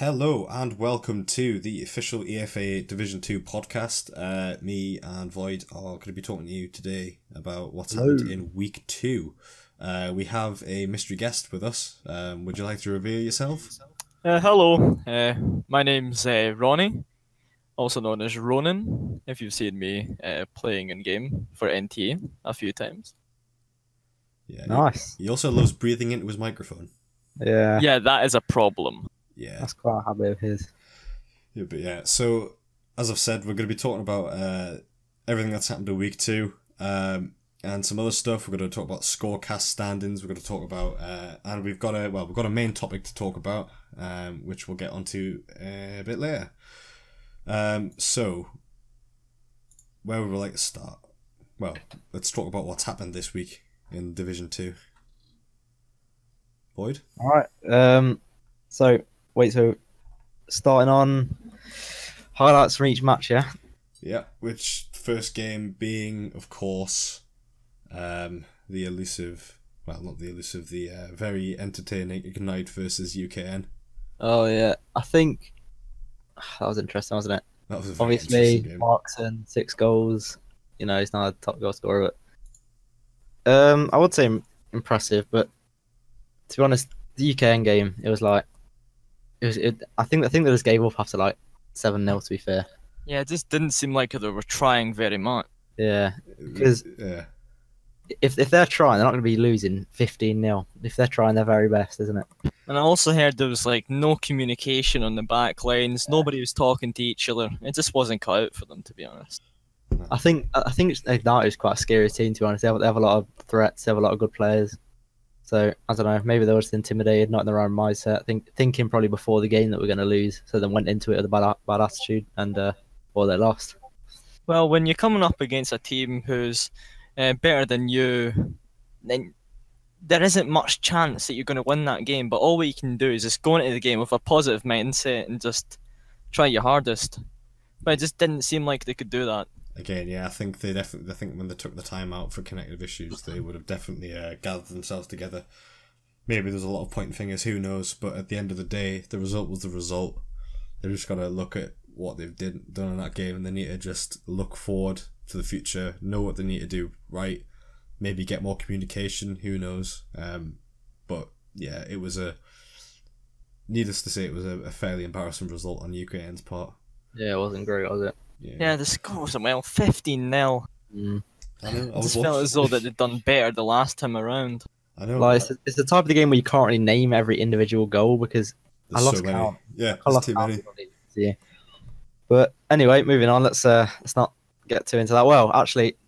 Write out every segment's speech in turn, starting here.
Hello and welcome to the official EFA Division 2 podcast. Me and Void are going to be talking to you today about what's happened in week 2. We have a mystery guest with us. Would you like to reveal yourself? Hello, my name's Ronnie, also known as Ronan, if you've seen me playing in game for NTA a few times. Yeah, nice. He also loves breathing into his microphone. Yeah, that is a problem. Yeah. That's quite a habit of his. Yeah, but yeah, so as I've said, we're going to be talking about everything that's happened in week 2 and some other stuff. We're going to talk about scorecast standings. We're going to talk about and we've got a main topic to talk about, which we'll get onto a bit later. So where would we like to start? Well, let's talk about what's happened this week in Division 2. Void? Alright, so starting on highlights from each match, yeah? Yeah, which first game being, of course, the very entertaining Ignite versus UKN. Oh yeah, I think that was interesting, wasn't it? That was a very Obviously, interesting game. Markson, 6 goals. You know, he's not a top goal scorer, but I would say impressive. But to be honest, the UKN game, it was like I think they just gave up after like 7-0. To be fair, Yeah, it just didn't seem like they were trying very much. yeah, because if they're trying, they're not going to be losing 15-0. If they're trying their very best, isn't it? And I also heard there was like no communication on the back lines. Nobody was talking to each other. It just wasn't cut out for them, to be honest. I think Ignite is quite a scary team, to be honest. They have a lot of threats. They have a lot of good players. So I don't know. Maybe they were just intimidated, not in their own mindset. Thinking probably before the game that we're going to lose, so they went into it with a bad attitude, and they lost. Well, when you're coming up against a team who's better than you, then there isn't much chance that you're going to win that game. But all we can do is just go into the game with a positive mindset and just try your hardest. But it just didn't seem like they could do that. Again, yeah, I think when they took the time out for connective issues, they would have definitely gathered themselves together. Maybe there's a lot of pointing fingers, who knows? But at the end of the day, the result was the result. They've just got to look at what they've done in that game, and they need to just look forward to the future, know what they need to do right, maybe get more communication, who knows? But yeah, needless to say, it was a fairly embarrassing result on UKN's part. Yeah, it wasn't great, was it? Yeah, the score wasn't well. 15-0. I know. I just felt as though that they'd done better the last time around. I know. Like it's the type of the game where you can't really name every individual goal because There's I lost so many. count. Yeah, I there's lost too count. many. Yeah. But anyway, moving on. Let's not get too into that. Well, actually,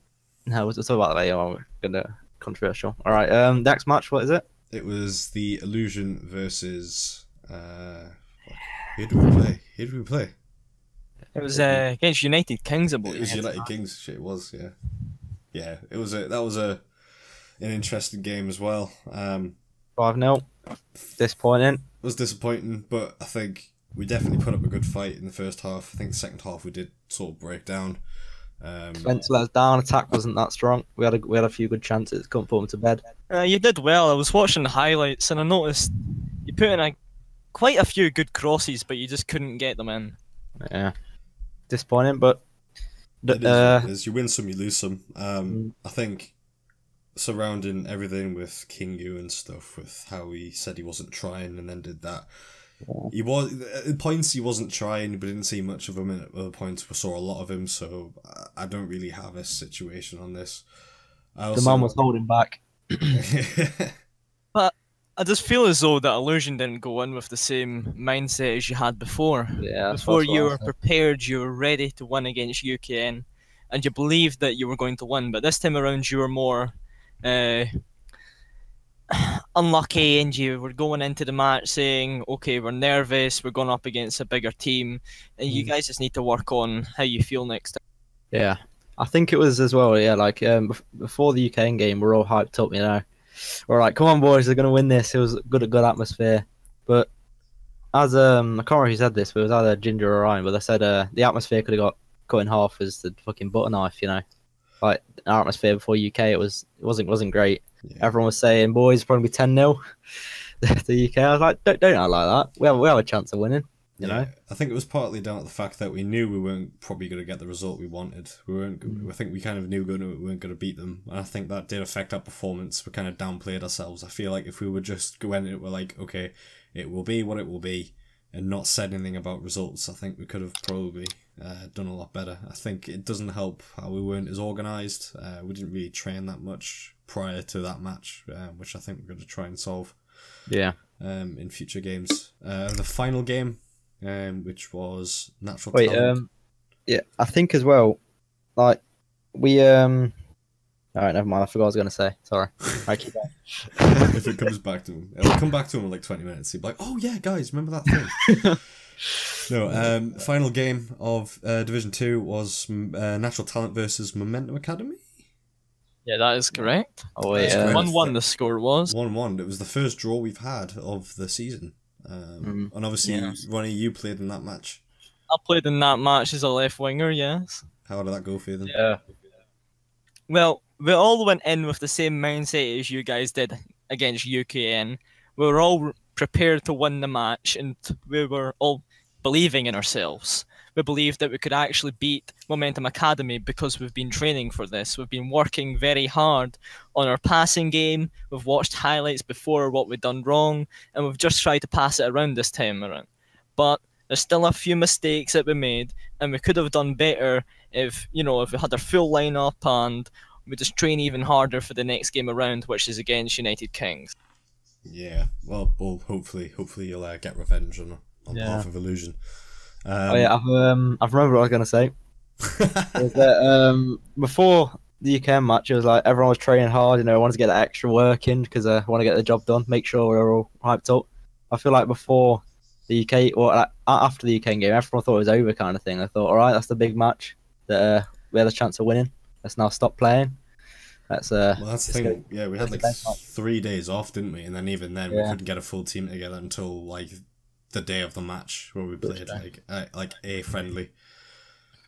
no, we'll talk about that later. We're gonna controversial. All right. Next match. What is it? It was the Illusion versus. Who did we play? It was against United Kings, I believe. It was United Kings. Shit, it was. Yeah. Yeah. That was an interesting game as well. 5-0. Disappointing. It was disappointing, but I think we definitely put up a good fight in the first half. I think the second half we did sort of break down. Defense let us down. Attack wasn't that strong. We had a few good chances. Couldn't put them to bed. You did well. I was watching the highlights and I noticed you put in quite a few good crosses, but you just couldn't get them in. Yeah. Disappointing, but It is. You win some, you lose some. I think surrounding everything with Kingu and stuff, with how he said he wasn't trying and then did that. Yeah. He was at points he wasn't trying, but didn't see much of him. At other points, we saw a lot of him. So I don't really have a situation on this. The man was holding back. But I just feel as though that Illusion didn't go in with the same mindset as you had before. Yeah. Before you were prepared, you were ready to win against UKN, and you believed that you were going to win. But this time around, you were more unlucky, and you were going into the match saying, "Okay, we're nervous. We're going up against a bigger team, and you guys just need to work on how you feel next time." Yeah, I think it was as well. Yeah, like before the UKN game, we're all hyped up. You know, we're like, "Come on, boys, they're gonna win this." It was good atmosphere. But as I can't remember who said this, but it was either Ginger or Ryan. But they said the atmosphere could have got cut in half as the fucking butter knife. You know, like our atmosphere before UK, it wasn't great. Yeah. Everyone was saying, "Boys, probably 10-0 to UK." I was like, "Don't act like that. We have a chance of winning." You know? I think it was partly down to the fact that we knew we weren't probably going to get the result we wanted. We weren't. I think we kind of knew we weren't going to beat them, and I think that did affect our performance. We kind of downplayed ourselves. I feel like if we would just go in, it were like, okay, it will be what it will be, and not said anything about results, I think we could have probably done a lot better. I think it doesn't help how we weren't as organised. We didn't really train that much prior to that match, which I think we're going to try and solve. Yeah. In future games. The final game, which was Natural Wait, Talent. yeah, I think as well, like, we, alright, never mind, I forgot what I was going to say. Sorry. I keep going. If it comes back to him. It'll come back to him in like 20 minutes. He'll be like, oh yeah, guys, remember that thing? No, final game of Division 2 was Natural Talent versus Momentum Academy. Yeah, that is correct. Oh, wait, That's correct. 1-1 the score was. 1-1. It was the first draw we've had of the season. And obviously, Yes. Ronnie, you played in that match. I played in that match as a left winger, yes. How did that go for you then? Yeah. Well, we all went in with the same mindset as you guys did against UKN. We were all prepared to win the match, and we were all believing in ourselves. We believed that we could actually beat Momentum Academy because we've been training for this. We've been working very hard on our passing game. We've watched highlights before what we've done wrong, and we've just tried to pass it around this time around. But there's still a few mistakes that we made, and we could have done better if we had our full lineup and we just train even harder for the next game around, which is against United Kings. Yeah, well, hopefully you'll get revenge on behalf of Illusion. I've remembered what I was going to say. Is that, before the UKM match, it was like everyone was training hard, wanted to get that extra work in because I want to get the job done, make sure we're all hyped up. I feel like before the UK, or after the UK game, everyone thought it was over kind of thing. I thought, all right, that's the big match that we had a chance of winning. Let's now stop playing. That's the thing. Yeah, we had like 3 days off, didn't we? And then even then, we couldn't get a full team together until like the day of the match where we played like a friendly.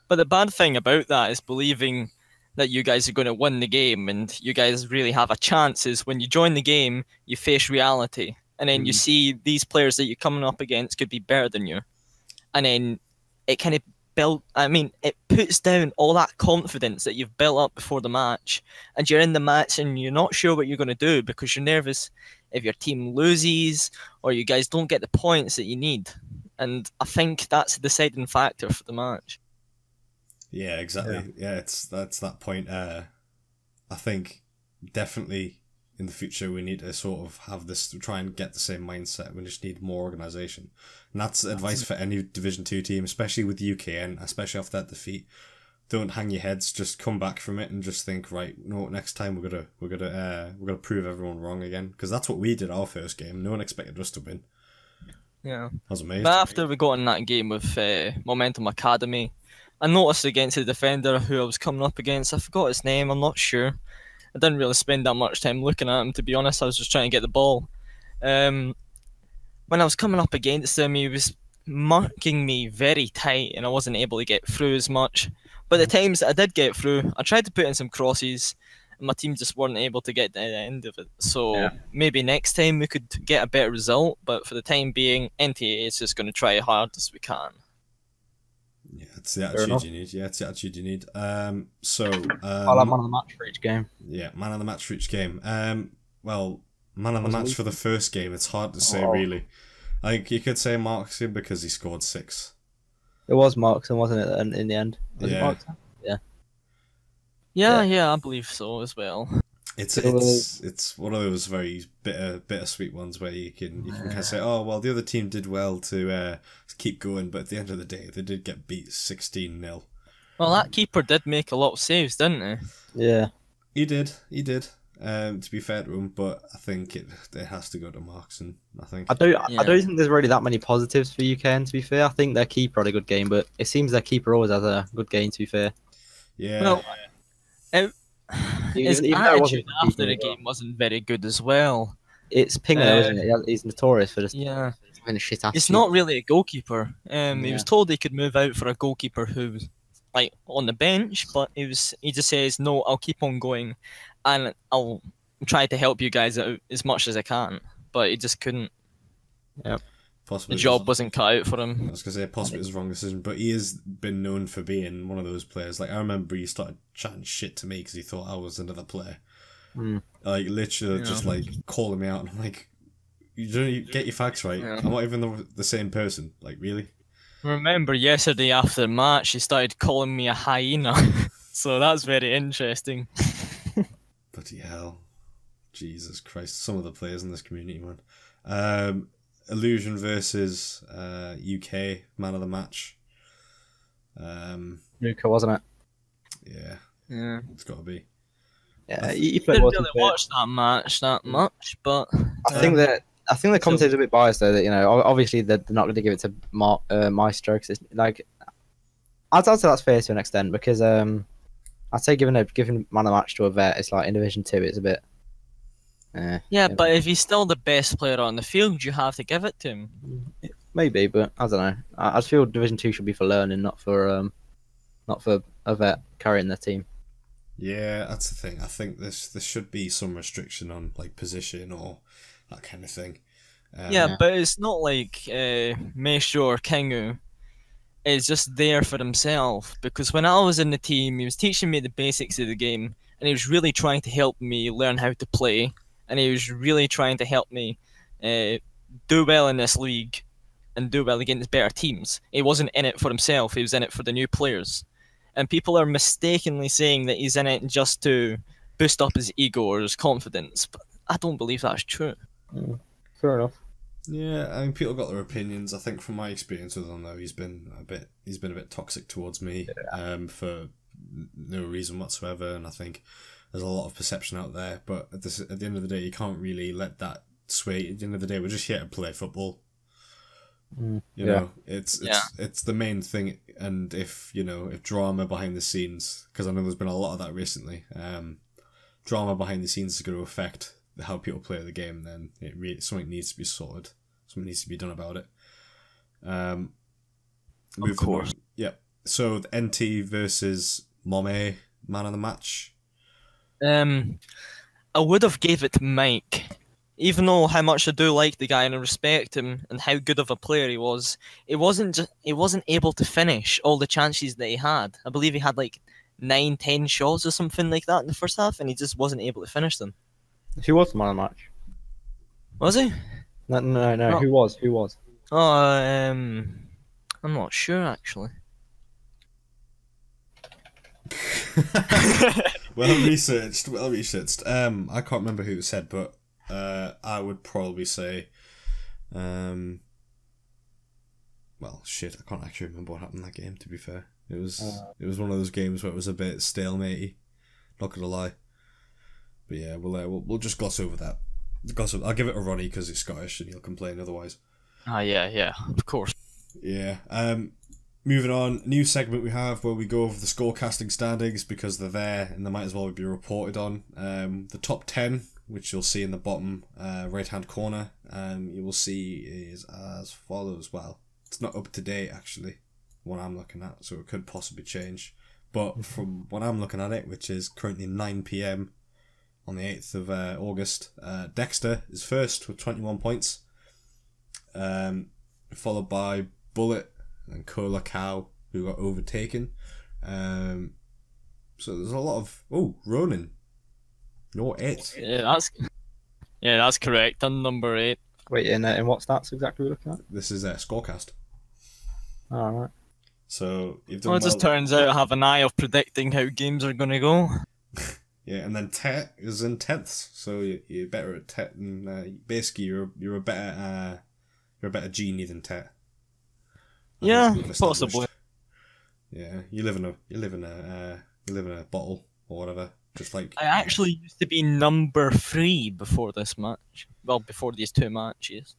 But the bad thing about that is believing that you guys are going to win the game and you guys really have a chance is when you join the game, you face reality. And then you see these players that you're coming up against could be better than you. And then it kind of it puts down all that confidence that you've built up before the match. And you're in the match and you're not sure what you're going to do because you're nervous if your team loses or you guys don't get the points that you need. And I think that's the deciding factor for the match. Yeah, exactly. Yeah, that's that point. I think definitely in the future we need to sort of have this, try and get the same mindset. We just need more organisation. And that's advice for any Division 2 team, especially with the UKN, especially after that defeat. Don't hang your heads, just come back from it and just think, right, no, next time we're gonna prove everyone wrong again. Because that's what we did our first game. No one expected us to win. Yeah. That was amazing. But after we got in that game with Momentum Academy, I noticed against the defender who I was coming up against, I forgot his name, I'm not sure. I didn't really spend that much time looking at him, to be honest. I was just trying to get the ball. When I was coming up against him, he was marking me very tight and I wasn't able to get through as much. But the times that I did get through, I tried to put in some crosses and my team just weren't able to get to the end of it. So maybe next time we could get a better result, but for the time being, NTA is just going to try as hard as we can. Yeah, it's the attitude you need. Yeah, it's the attitude you need. I'll have man of the match for each game. Yeah, man of the match for each game. Well, man of the match for the first game, it's hard to say really. Like you could say Markson because he scored 6. It was Markson, wasn't it? In the end, was it Markson? Yeah, I believe so as well. It's one of those very bittersweet ones where you can kind of say, oh well, the other team did well to keep going, but at the end of the day, they did get beat 16-0. Well, that keeper did make a lot of saves, didn't he? Yeah, he did. To be fair to him, but I think it has to go to Markson. I think. I don't think there's really that many positives for UKN. To be fair, I think their keeper had a good game, but it seems their keeper always has a good game. To be fair. Yeah. Well, his attitude after the game wasn't very good as well. It's Pinger, isn't it? He's notorious for just having a shit attitude. He's not really a goalkeeper. He was told he could move out for a goalkeeper who was like on the bench, but he just says, no, I'll keep on going and I'll try to help you guys out as much as I can. But he just couldn't. Yep. Possibly The job wasn't cut out for I him. was gonna say possibly it was the wrong decision, but he has been known for being one of those players. Like I remember he started chatting shit to me because he thought I was another player. Like literally, just like calling me out, and I'm like, "You don't get your facts right. I'm not even the same person. Like really." Remember yesterday after the match, he started calling me a hyena. So that's very interesting. Bloody hell, Jesus Christ! Some of the players in this community, man. Illusion versus UK man of the match. Luca, wasn't it? Yeah, it's got to be. Yeah, he played Didn't well. really watch that match that much, but I think the commentator's a bit biased though. That obviously they're not going to give it to Maestro because it's like I'd say that's fair to an extent because I'd say giving man of the match to a vet, it's like in Division 2, it's a bit. yeah, but if he's still the best player on the field, you have to give it to him. Maybe, but I don't know. I just feel Division 2 should be for learning, not for a vet carrying the team. Yeah, that's the thing. I think there should be some restriction on like position or that kind of thing. Yeah, but it's not like Maestro or Kingu is just there for himself. Because when I was in the team, he was teaching me the basics of the game, and he was really trying to help me learn how to play, and he was really trying to help me do well in this league and do well against better teams. He wasn't in it for himself; he was in it for the new players. And people are mistakenly saying that he's in it just to boost up his ego or his confidence, but I don't believe that's true. Fair enough. Yeah, I mean, people got their opinions. I think from my experience with him, though, he's been a bit toxic towards me, for no reason whatsoever. And I think there's a lot of perception out there. But at the end of the day, you can't really let that sway. At the end of the day, we're just here to play football. You know, it's the main thing. And if drama behind the scenes, because I know there's been a lot of that recently, drama behind the scenes is going to affect how people play the game, then something needs to be sorted. Something needs to be done about it. Of course. Yeah. So the NT versus Mome man of the match. I would have gave it to Mike, even though how much I do like the guy and I respect him and how good of a player he was. He wasn't able to finish all the chances that he had. I believe he had like 9-10 shots or something like that in the first half, and he just wasn't able to finish them. Who was the man of the match? Was he? No. No. Who was? Oh, I'm not sure actually. Well researched. I can't remember who it said, but I would probably say, well, shit, I can't actually remember what happened in that game. To be fair, it was one of those games where it was a bit stalematey. Not gonna lie. But yeah, we'll just gloss over that. I'll give it a Ronnie because he's Scottish and he'll complain otherwise. Yeah, of course. Yeah. Moving on, new segment we have where we go over the scorecasting standings because they're there and they might as well be reported on. The top 10, which you'll see in the bottom right hand corner, you will see is as follows. Well, it's not up to date actually, what I'm looking at, so it could possibly change. But from what I'm looking at it, which is currently 9 PM on the 8th of August, Dexter is first with 21 points, followed by Bullet and Cola Cow, who got overtaken. So there's a lot of... Oh, Ronin. You're 8. Yeah, that's correct. I'm number 8. Wait, in what stats exactly are we looking at? This is a scorecast. Oh, right. So you've done Well, it just turns out I have an eye of predicting how games are going to go. Yeah, and then Tet is in 10th, so you're better at Tet, and basically you're a better genie than Tet. Yeah, possibly. Yeah, you live in a bottle or whatever, just like. I actually used to be number 3 before this match. Well, before these 2 matches.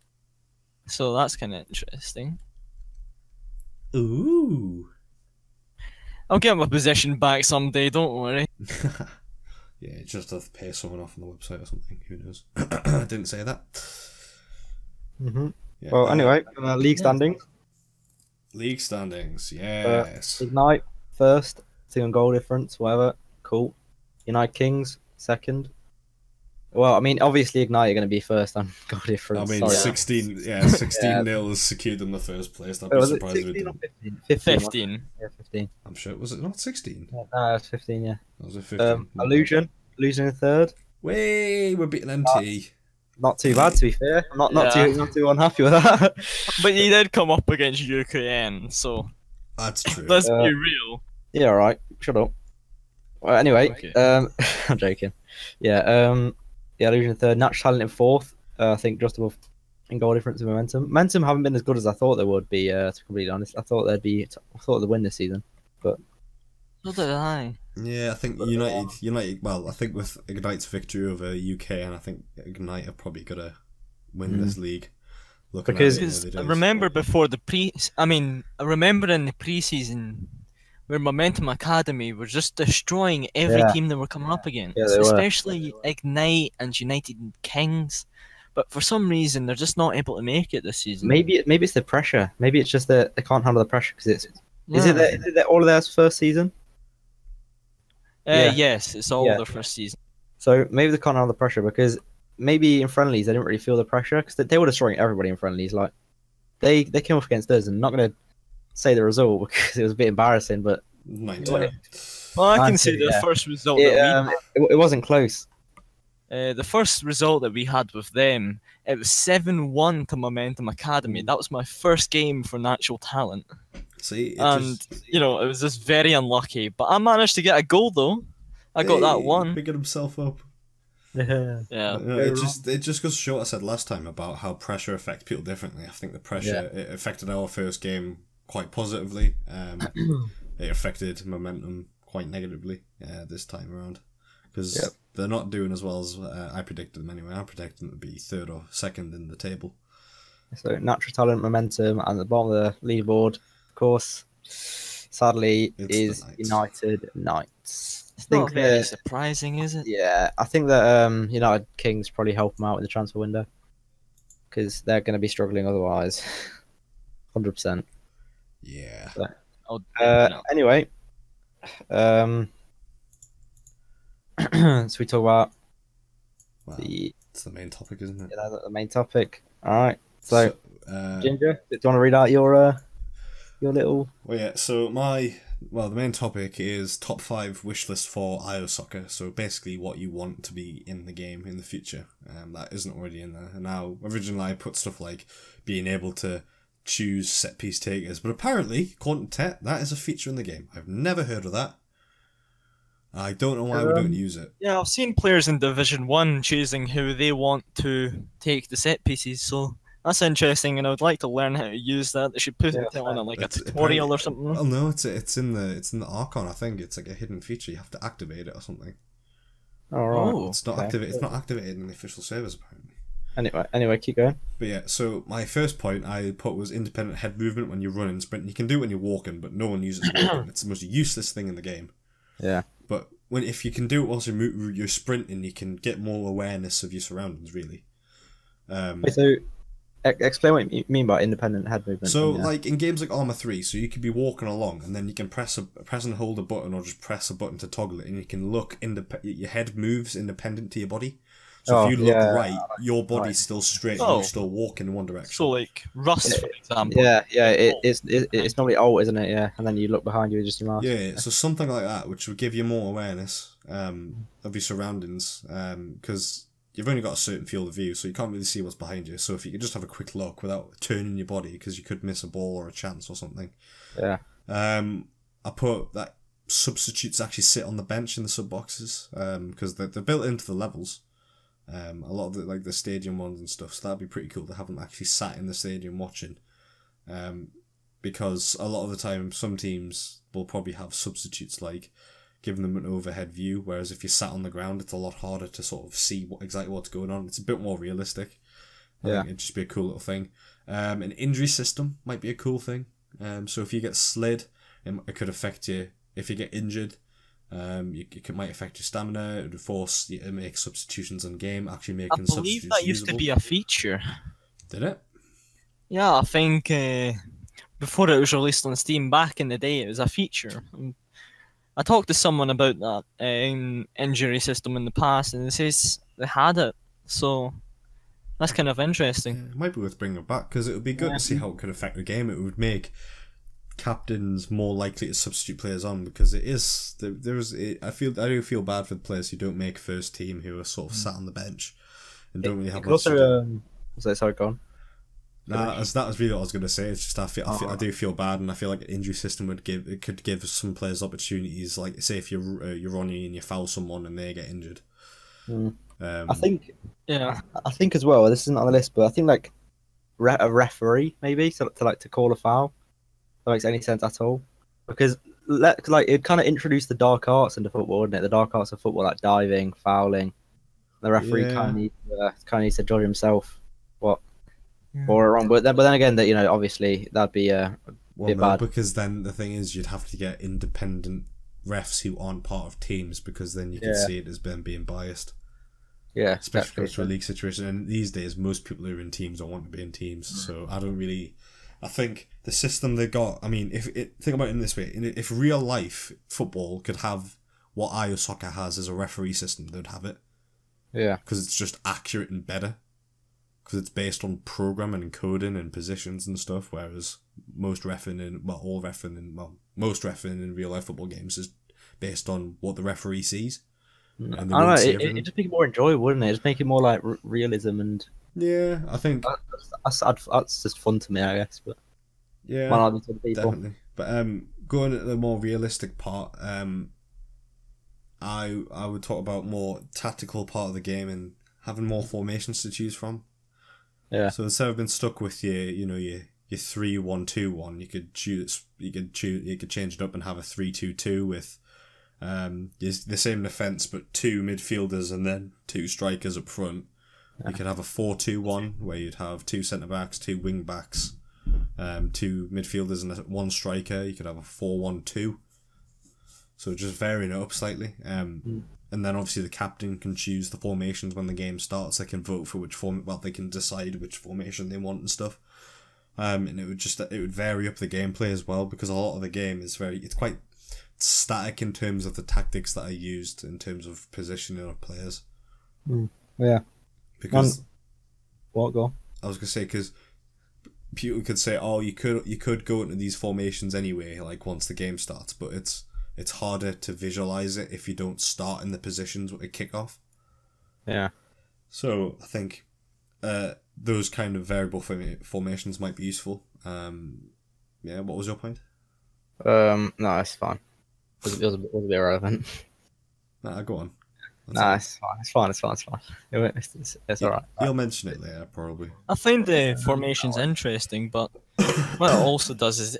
So that's kind of interesting. Ooh. I'll get my position back someday. Don't worry. Yeah, just have to pay someone off on the website or something. Who knows? I didn't say that. Yeah, Well, anyway, league standings. League standings, yes. Ignite first, 2 on goal difference, whatever. Cool. United Kings second. Well, I mean, obviously Ignite are going to be first. I'm got different. I mean, Sorry. 16 nil has secured them the first place. I'd be Was it surprised if it 16 or didn't. 15? 15. 15. Yeah, 15. I'm sure. Was it not 16? Yeah, no, it's 15. Yeah. Was it 15? Illusion in third. Way, we're beating NT. Not too bad, to be fair. I'm not Yeah. not too unhappy with that. But you did come up against UKN, so That's true. let's be real. Yeah, all right. Shut up. Well, anyway, Okay. I'm joking. Yeah, yeah, Illusion in third, Natural Talent in fourth. I think just above in goal difference and momentum. Momentum haven't been as good as I thought they would be. To be completely honest, I thought they'd win this season. So did I. Yeah, I think United. Well, I think with Ignite's victory over UK, and I think Ignite are probably gonna win this league. Because- I remember before I remember in the pre-season where Momentum Academy were just destroying every Yeah. team they were coming up against, Yeah, they were. especially Ignite and United Kings. But for some reason, they're just not able to make it this season. Maybe it's the pressure. Maybe it's just that they can't handle the pressure because it's. Yeah. Is it that all of theirs first season? Yeah. Yes, it's all Yeah. their first season. So maybe they can't handle the pressure because maybe in friendlies they didn't really feel the pressure because they were destroying everybody in friendlies. Like they came up against us, and I'm not gonna say the result because it was a bit embarrassing, but 19. Well, I can 19, see the yeah. first result that it wasn't close. the first result that we had with them, it was 7-1 to Momentum Academy. That was my first game for Natural Talent. See, And, it was just very unlucky. But I managed to get a goal, though. I got that one. Picking himself up. Yeah. Yeah. It just goes to show what I said last time about how pressure affects people differently. I think the pressure it affected our first game quite positively. It affected momentum quite negatively this time around because they're not doing as well as I predicted them anyway. I predicted them to be third or second in the table. So Natural Talent, Momentum, and at the bottom of the leaderboard, of course, sadly, It's is the Knights. United Knights. It's not very surprising, is it? Yeah, I think that United Kings probably help them out in the transfer window because they're going to be struggling otherwise. 100%. Yeah. Oh, no. Anyway, so we talk about Well, the it's the main topic, isn't it? the main topic. All right. So, uh, Ginger, do you want to read out your little? Well, yeah, so the main topic is top 5 wish list for IO Soccer. So basically what you want to be in the game in the future. That isn't already in there. And now, originally I put stuff like being able to choose set piece takers. But apparently, according to Tet, that is a feature in the game. I've never heard of that. I don't know why we don't use it. Yeah, I've seen players in Division 1 choosing who they want to take the set pieces, so that's interesting, and I would like to learn how to use that. They should put it on a tutorial or something. Oh no, it's in the Archon. I think it's like a hidden feature. You have to activate it or something. All right. Oh, It's not activated. It's not activated in the official servers apparently. Anyway, keep going. But yeah, so my first point I put was independent head movement when you run and sprint. You can do it when you're walking, but no one uses walking. It's the most useless thing in the game. Yeah. But if you can do it whilst you're sprinting, you can get more awareness of your surroundings. Really. So, explain what you mean by independent head movement. So, like in games like Arma 3, so you could be walking along, and then you can press and hold a button, or just press a button to toggle it, and you can look your head moves independent to your body. So if you look right, your body's still straight, and you're still walking in one direction. So like Rust, for example. Yeah, it's normally alt, isn't it? Yeah, and then you look behind you, just your mouse. Yeah, so something like that, which would give you more awareness of your surroundings, because you've only got a certain field of view, so you can't really see what's behind you. So if you could just have a quick look without turning your body, because you could miss a ball or a chance or something. Yeah. I put that substitutes actually sit on the bench in the sub boxes, because they're built into the levels. A lot of the stadium ones and stuff, so that'd be pretty cool to have them actually sat in the stadium watching. Because a lot of the time, some teams will probably have substitutes like giving them an overhead view, whereas if you're sat on the ground, it's a lot harder to sort of see exactly what's going on. It's a bit more realistic. I think it'd just be a cool little thing. An injury system might be a cool thing. So if you get slid, it could affect you. If you get injured, it might affect your stamina. It would force you to make substitutions in game, actually making I substitutes believe that used to usable. be a feature. Did it? Yeah, I think before it was released on Steam back in the day, it was a feature. I talked to someone about that injury system in the past, and it says they had it. So that's kind of interesting. It might be worth bringing it back because it would be good to see how it could affect the game. It would make captains more likely to substitute players on because it is I do feel bad for the players who don't make first team, who are sort of sat on the bench and don't really have much to do. Sorry, go on. Nah, that was really what I was going to say. It's just I do feel bad, and I feel like an injury system could give some players opportunities. Like say if you're Ronnie and you foul someone and they get injured. I think as well. This isn't on the list, but I think like a referee maybe to call a foul. That makes any sense at all, because it kind of introduced the dark arts into football, didn't it? The dark arts of football, like diving, fouling. The referee kind of needs to judge himself what or wrong. But then again, that obviously that'd be a bit bad. Because then the thing is, you'd have to get independent refs who aren't part of teams, because then you can see it as them being biased. Yeah, especially for a league situation. And these days, most people who are in teams don't want to be in teams. So I think the system they got. I mean, think about it in this way: if real life football could have what IO soccer has as a referee system, they'd have it. Yeah, because it's just accurate and better. Because it's based on programming and coding and positions and stuff, whereas most refereeing in real life football games is based on what the referee sees. And I don't know. It just make it more enjoyable, wouldn't it? Just make it more like realism and. Yeah, I think that's just fun to me, I guess. But yeah, might not be to the people. Definitely. But going at the more realistic part, I would talk about more tactical part of the game and having more formations to choose from. Yeah. So instead of being stuck with your 3-1-2-1, you could change it up and have a 3-2-2 with the same defense but 2 midfielders and then 2 strikers up front. You could have a 4-2-1 where you'd have 2 centre backs, 2 wing backs, 2 midfielders and 1 striker. You could have a 4-1-2. So just varying it up slightly. And then obviously the captain can choose the formations when the game starts. They can vote for they can decide which formation they want and stuff. And it would vary up the gameplay as well, because a lot of the game is it's quite static in terms of the tactics that are used in terms of positioning of players. Yeah. Because what go? I was gonna say, because people could say, oh, you could go into these formations anyway, like once the game starts, but it's harder to visualize it if you don't start in the positions at kickoff. Yeah. So I think those kind of variable formations might be useful. Yeah. What was your point? No, it's fine. It was a bit irrelevant. Nah, go on. It's fine. It's alright. You'll mention it later, probably. I find the formation's interesting, but what it also does is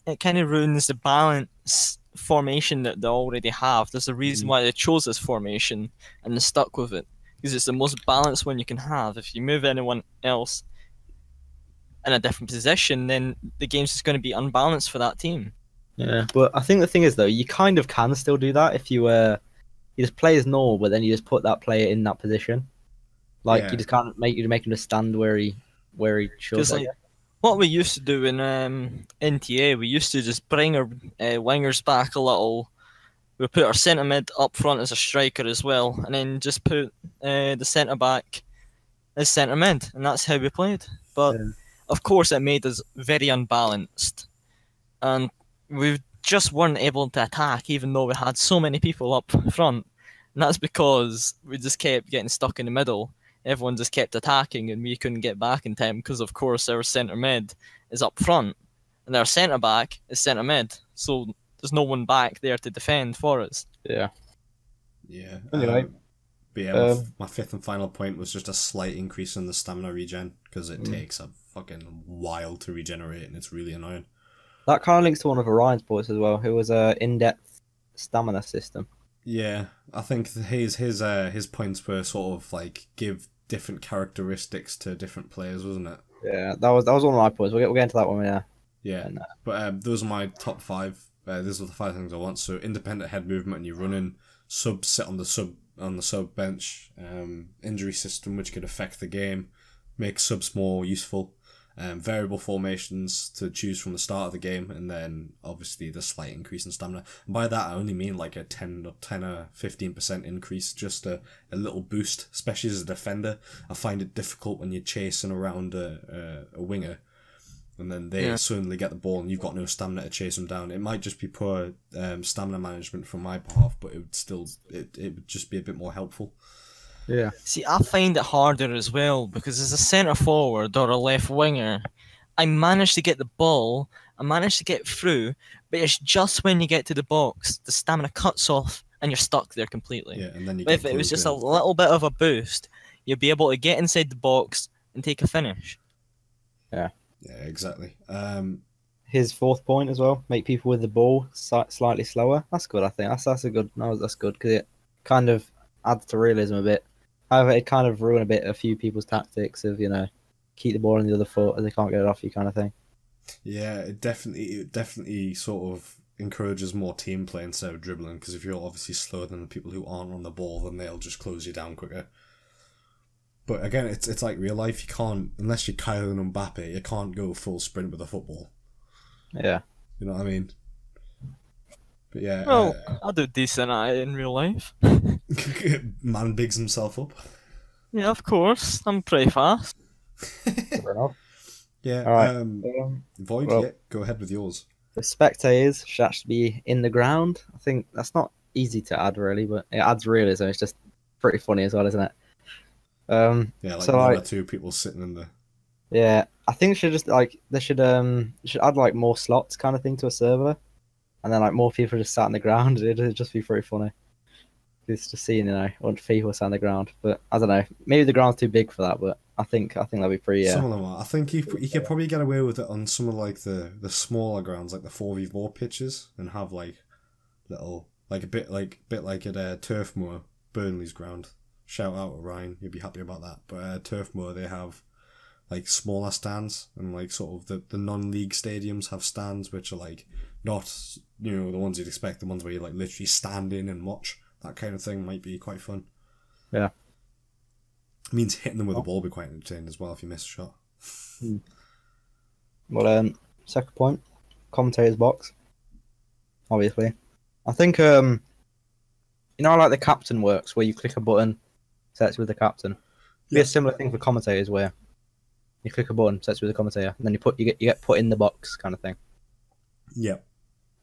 it kind of ruins the balance formation that they already have. There's a reason why they chose this formation and they stuck with it, because it's the most balanced one you can have. If you move anyone else in a different position, then the game's just going to be unbalanced for that team. Yeah, but I think the thing is, though, you kind of can still do that if you just play as normal, but then you just put that player in that position. Like you just can't make him just stand where he should. Like, what we used to do in NTA, we used to just bring our wingers back a little. We put our centre mid up front as a striker as well, and then just put the centre back as centre mid, and that's how we played. But of course, it made us very unbalanced, and we just weren't able to attack, even though we had so many people up front. And that's because we just kept getting stuck in the middle. Everyone just kept attacking, and we couldn't get back in time because, of course, our centre mid is up front, and our centre back is centre mid. So there's no one back there to defend for us. Yeah. Yeah. Anyway, but yeah, my fifth and final point was just a slight increase in the stamina regen, because it takes a fucking while to regenerate, and it's really annoying. That kind of links to one of Orion's points as well, who was a in-depth stamina system. Yeah, I think his points were sort of like give different characteristics to different players, wasn't it? Yeah, that was one of my points. We'll get into that one, yeah. Yeah, but those are my top 5. Those are the 5 things I want. So independent head movement, and you're running subs sit on the sub bench. Injury system, which could affect the game, make subs more useful. variable formations to choose from the start of the game, and then obviously the slight increase in stamina. And by that I only mean like a 10 or 15% increase, just a little boost, especially as a defender. I find it difficult when you're chasing around a winger and then they suddenly get the ball and you've got no stamina to chase them down. It might just be poor stamina management from my behalf, but it would still it would just be a bit more helpful. Yeah. See, I find it harder as well because as a centre forward or a left winger, I manage to get the ball, I manage to get through, but it's just when you get to the box, the stamina cuts off and you're stuck there completely. Yeah, and then you But if it was just a little bit of a boost, you'd be able to get inside the box and take a finish. Yeah. Yeah, exactly. His fourth point as well, make people with the ball slightly slower. That's good, I think. That's a good. No, that's good because it kind of adds to realism a bit. However, it kind of ruin a few people's tactics of keep the ball on the other foot and they can't get it off you kind of thing. Yeah, it definitely sort of encourages more team play instead of dribbling, because if you're obviously slower than the people who aren't on the ball, then they'll just close you down quicker. But again, it's like real life. You can't, unless you're Kylian Mbappe, you can't go full sprint with a football. Yeah. You know what I mean? But yeah. Well, I do decent at it in real life. Man bigs himself up. Yeah, of course. I'm pretty fast. Fair enough. Yeah. All right. Void, well, yeah, go ahead with yours. The spectators should actually be in the ground. I think that's not easy to add really, but it adds realism. It's just pretty funny as well, isn't it? Yeah, like so one or two people sitting in the. Yeah, I think they should add like more slots kind of thing to a server, and then like more people just sat on the ground. It'd just be pretty funny. It's just seeing a bunch of people sat on the ground, but I don't know. Maybe the ground's too big for that, but I think that'd be pretty. Some of them are. I think you could probably get away with it on some of like the smaller grounds, like the 4v4 pitches, and have like little like a bit like at Turf Moor, Burnley's ground. Shout out to Ryan, you'd be happy about that. But Turf Moor, they have like smaller stands, and like sort of the non-league stadiums have stands which are like not the ones you'd expect, the ones where you like literally stand in and watch. That kind of thing might be quite fun. Yeah. It means hitting them with a ball will be quite entertaining as well if you miss a shot. Well, second point, commentator's box. Obviously, I think how like the captain works, where you click a button, sets with the captain. Be a similar thing for commentators, where you click a button, sets with the commentator, and then you get put in the box, kind of thing. Yeah.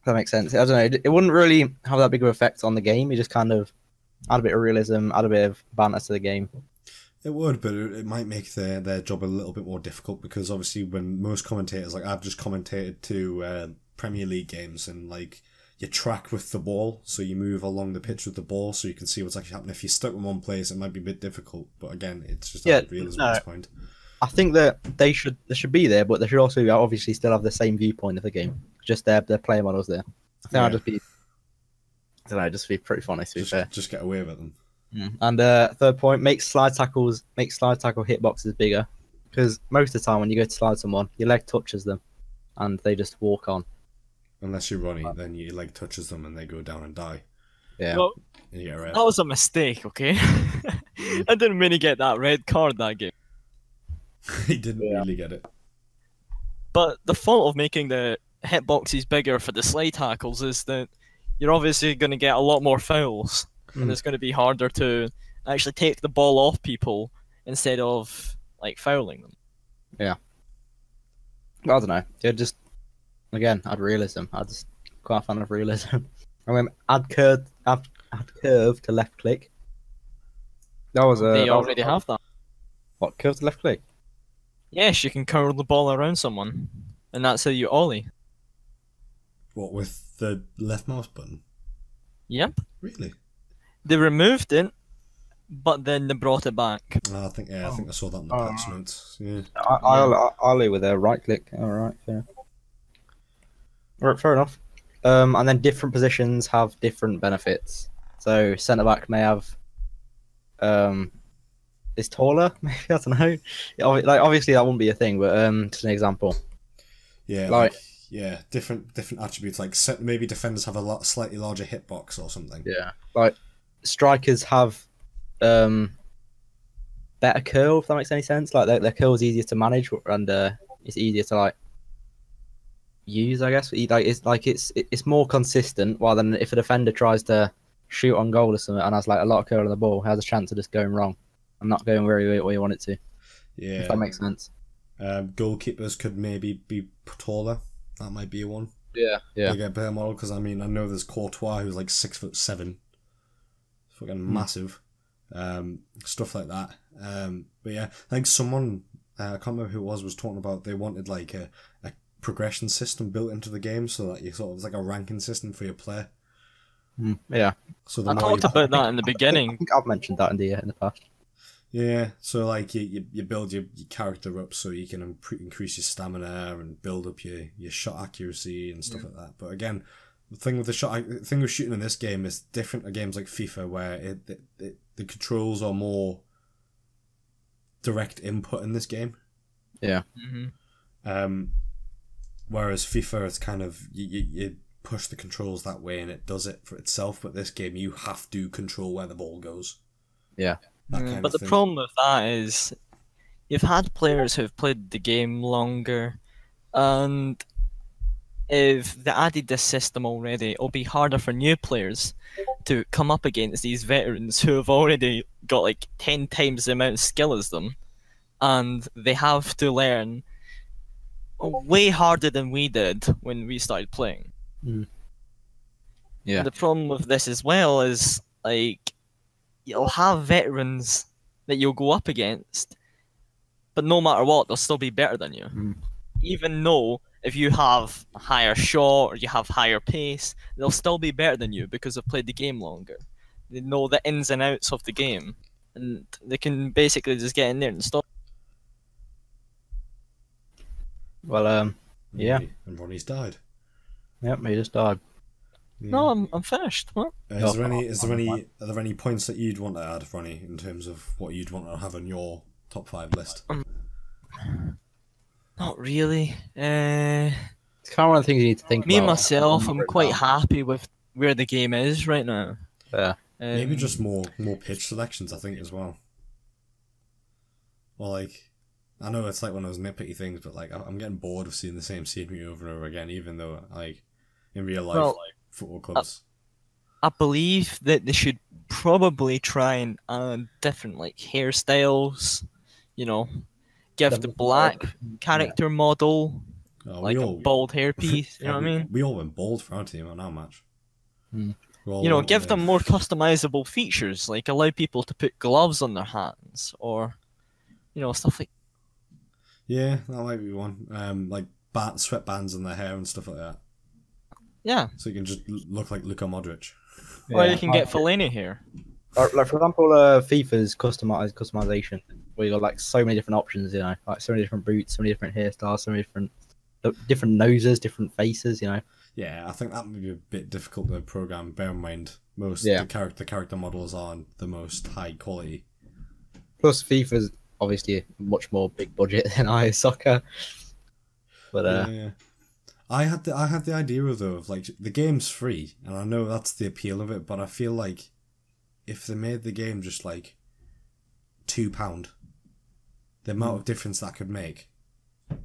That makes sense. I don't know. It wouldn't really have that big of an effect on the game. You just kind of add a bit of realism, add a bit of banter to the game. It would, but it might make their job a little bit more difficult, because obviously when most commentators, like I've just commentated to Premier League games, and like you track with the ball, so you move along the pitch with the ball, so you can see what's actually happening. If you're stuck in one place, it might be a bit difficult. But again, it's just realism at this point. I think that they should be there, but they should also obviously still have the same viewpoint of the game. Just their player models there. I think I'd just be pretty funny to be fair. Just get away with them. And third point, make slide tackle hitboxes bigger, because most of the time when you go to slide someone, your leg touches them, and they just walk on. Unless you're Ronnie, then your leg touches them and they go down and die. Yeah. Well, and you get a red. that was a mistake, okay? I didn't mean to get that red card that game. He didn't really get it. But the fault of making the hitboxes bigger for the slide tackles is that you're obviously going to get a lot more fouls, and it's going to be harder to actually take the ball off people instead of like fouling them. Yeah. Well, I don't know. Just again, add realism. I'm just quite a fan of realism. I mean, add curve to left click. That was They already have that. What, curve to left click? Yes, you can curl the ball around someone, and that's how you ollie. What, with the left mouse button? Yep. Really? They removed it, but then they brought it back. I think I saw that in the patch notes. Yeah. Ollie with a right click. All right, fair. All right, fair enough. And then different positions have different benefits. So centre back may have is taller. Maybe, I don't know. Like obviously that wouldn't be a thing, but just an example. Yeah, different attributes. Like maybe defenders have a slightly larger hitbox or something. Yeah, like strikers have better curl. If that makes any sense. Like their curl is easier to manage, and it's easier to like use, I guess. It's more consistent, rather than if a defender tries to shoot on goal or something and has like a lot of curl on the ball, has a chance of just going wrong and not going where you want it to. Yeah, If that makes sense. Goalkeepers could maybe be taller. That might be one. Yeah. They get a better model, because I mean, I know there's Courtois who's like 6'7", fucking massive, stuff like that. But yeah, I think someone, I can't remember who it was talking about they wanted like a progression system built into the game, so that you sort of, it's like a ranking system for your player. Yeah. So the I more talked about that in the I beginning. think I've mentioned that in the past. Yeah, so like you build your character up so you can increase your stamina and build up your shot accuracy and stuff like that. But again, the thing with shooting in this game is different to games like FIFA, where the controls are more direct input in this game. Yeah. Whereas FIFA, it's kind of you push the controls that way and it does it for itself. But this game, you have to control where the ball goes. Yeah. But the problem with that is you've had players who've played the game longer, and if they added this system already, it'll be harder for new players to come up against these veterans who have already got like 10 times the amount of skill as them, and they have to learn way harder than we did when we started playing. Yeah. And the problem with this as well is, like, you'll have veterans that you'll go up against, but no matter what, they'll still be better than you. Even though if you have a higher shot or you have higher pace, they'll still be better than you because they've played the game longer. They know the ins and outs of the game, and they can basically just get in there and stop. Well, yeah. And Ronnie's died. Yep, he just died. Yeah. No, I'm finished. What? Are there any points that you'd want to add, Ronnie, in terms of what you'd want to have on your top 5 list? Not really. It's kind of one of the things you need to think Me about. myself, I'm quite happy with where the game is right now. Yeah. Maybe just more pitch selections, I think, as well. Well, like, I know it's like one of those nitpicky things, but like I'm getting bored of seeing the same scenery over and over again, even though like in real life, football clubs. I believe that they should probably try and add different like hairstyles. You know, give the black character model like a bald hairpiece. You know what I mean? We all went bald for our team on our match. You know, give them more customizable features, like allow people to put gloves on their hands, or you know, stuff like. Yeah, that might be one. Like sweatbands in their hair and stuff like that. Yeah. So you can just look like Luka Modric. Or you can get Fellaini here. Like for example, FIFA's customization, where you got like so many different options, you know, like so many different boots, so many different hairstyles, so many different noses, different faces, you know. Yeah, I think that would be a bit difficult to program. Bear in mind, the character models aren't the most high quality. Plus, FIFA's obviously much more big budget than soccer. But yeah. I had the idea of like the game's free, and I know that's the appeal of it, but I feel like if they made the game just like £2, the amount of difference that could make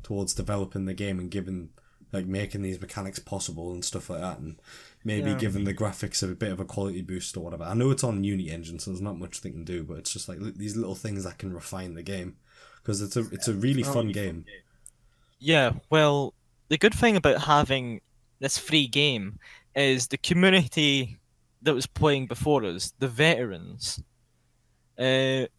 towards developing the game and giving like making these mechanics possible and stuff like that, and maybe giving the graphics a bit of a quality boost or whatever. I know it's on Unity engine, so there's not much they can do, but it's just like these little things that can refine the game, because it's a really fun game. Yeah, well, the good thing about having this free game is the community that was playing before us, the veterans, they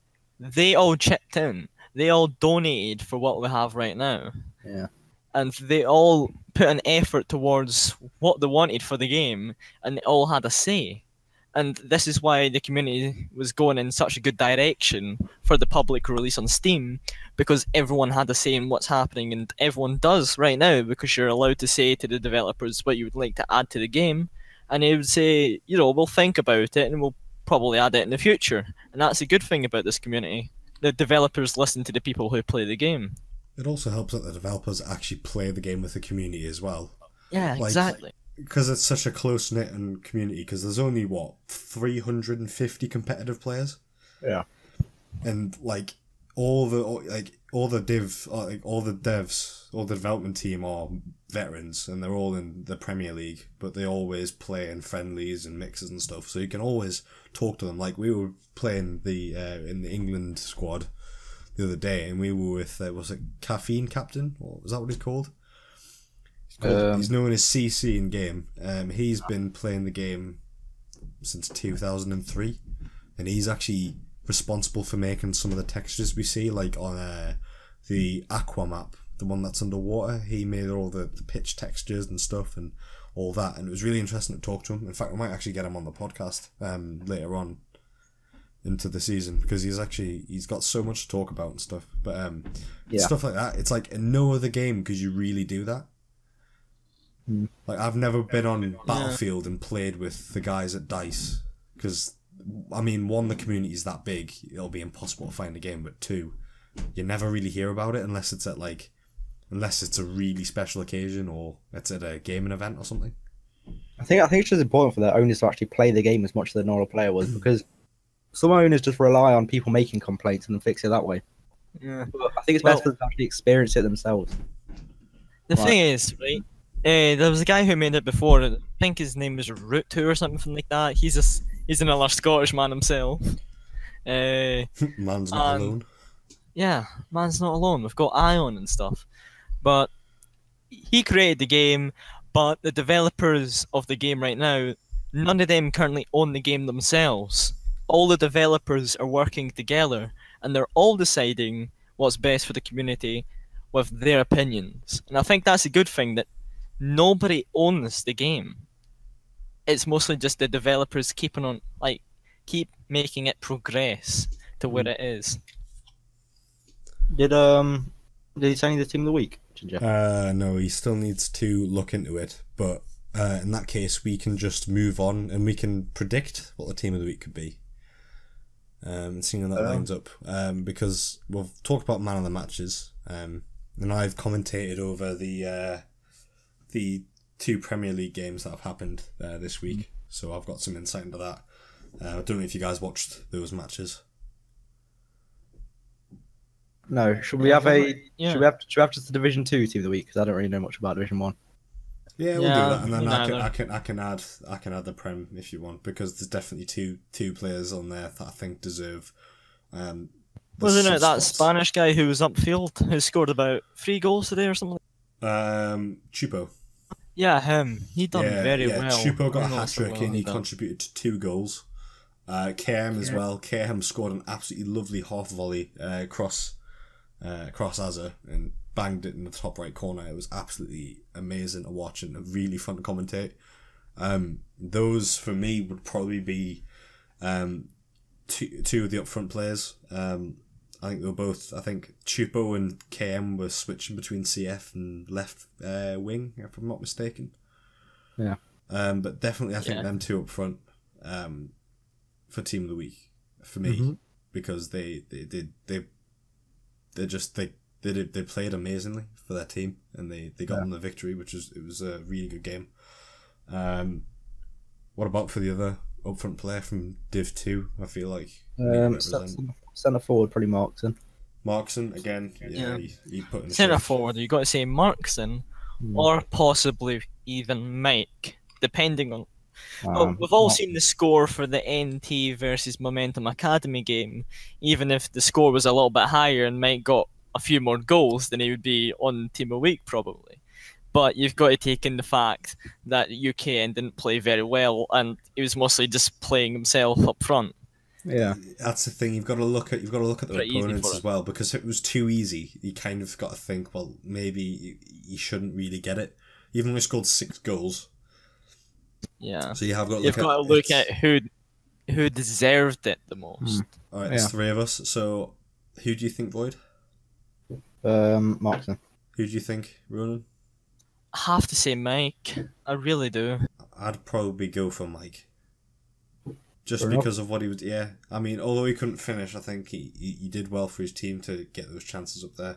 all chipped in. They all donated for what we have right now. Yeah. And they all put an effort towards what they wanted for the game, and they all had a say. And this is why the community was going in such a good direction for the public release on Steam, because everyone had a say in what's happening, and everyone does right now, because you're allowed to say to the developers what you would like to add to the game, and they would say, you know, we'll think about it and we'll probably add it in the future. And that's a good thing about this community. The developers listen to the people who play the game. It also helps that the developers actually play the game with the community as well. Yeah, like, exactly. Because it's such a close-knit community, because there's only, 350 competitive players? Yeah. And, like, all the devs, all the development team are veterans, and they're all in the Premier League, but they always play in friendlies and mixes and stuff. So you can always talk to them. Like we were playing in the England squad the other day, and we were with was it Caffeine Captain, or was that what he's called? He's known as CC in game. He's been playing the game since 2003, and he's actually responsible for making some of the textures we see, like on the Aqua map, the one that's underwater. He made all the pitch textures and stuff and all that, and it was really interesting to talk to him. In fact, we might actually get him on the podcast later on into the season, because he's got so much to talk about and stuff. But stuff like that, it's like in no other game because you really do that. Like, I've never been on Battlefield and played with the guys at DICE, because I mean, one, the community is that big, it'll be impossible to find a game, but two, you never really hear about it unless it's a really special occasion, or it's at a gaming event or something. I think it's just important for the owners to actually play the game as much as the normal player was, because some owners just rely on people making complaints and then fix it that way. Yeah. But I think it's best for them to actually experience it themselves. The thing is, right, there was a guy who made it before. I think his name was Root2 or something like that. He's another Scottish man himself. Man's not alone. Yeah, man's not alone. We've got Ion and stuff. But he created the game, but the developers of the game right now, none of them currently own the game themselves. All the developers are working together, and they're all deciding what's best for the community with their opinions. And I think that's a good thing, that nobody owns the game. It's mostly just the developers keep making it progress to where it is. Did he sign the team of the week, Ginger? No, he still needs to look into it, but in that case we can just move on and we can predict what the team of the week could be. Seeing how that lines up, because we've talked about man of the matches, and I've commentated over the two Premier League games that have happened this week, so I've got some insight into that. I don't know if you guys watched those matches. No, should we have should we have just the Division 2 team of the week? Because I don't really know much about Division 1. Yeah, we'll do that, and then I can add the Prem if you want, because there's definitely two players on there that I think deserve. Wasn't it that Spanish guy who was upfield who scored about 3 goals today or something? Chupo. Yeah, him. He done very well. Chupo got a hat-trick and he contributed to 2 goals. KM as well. KM scored an absolutely lovely half volley cross Azza and banged it in the top right corner. It was absolutely amazing to watch and really fun to commentate. Those for me would probably be two of the upfront players. I think they were both. I think Chupo and KM were switching between CF and left wing, if I'm not mistaken. Yeah. But definitely, I think them two up front for team of the week for me, because they played amazingly for their team, and they got them the victory, it was a really good game. What about for the other upfront player from Div 2? I feel like centre forward, probably Markson. Markson again, he put in centre forward. You got to say Markson, or possibly even Mike, depending on. Well, we've all seen the score for the NT versus Momentum Academy game. Even if the score was a little bit higher and Mike got a few more goals, then he would be on Team of the Week probably. But you've got to take in the fact that UKN didn't play very well, and he was mostly just playing himself up front. Yeah, that's the thing. You've got to look at the opponents as well, because it was too easy. You kind of got to think, well, maybe you shouldn't really get it. Even though he scored 6 goals. Yeah. So you've got to look at who deserved it the most. All right, there's 3 of us. So who do you think, Void? Markson. Who do you think, Ronan? I have to say Mike. I really do. I'd probably go for Mike. Just because of what he was... Yeah, I mean, although he couldn't finish, I think he did well for his team to get those chances up there.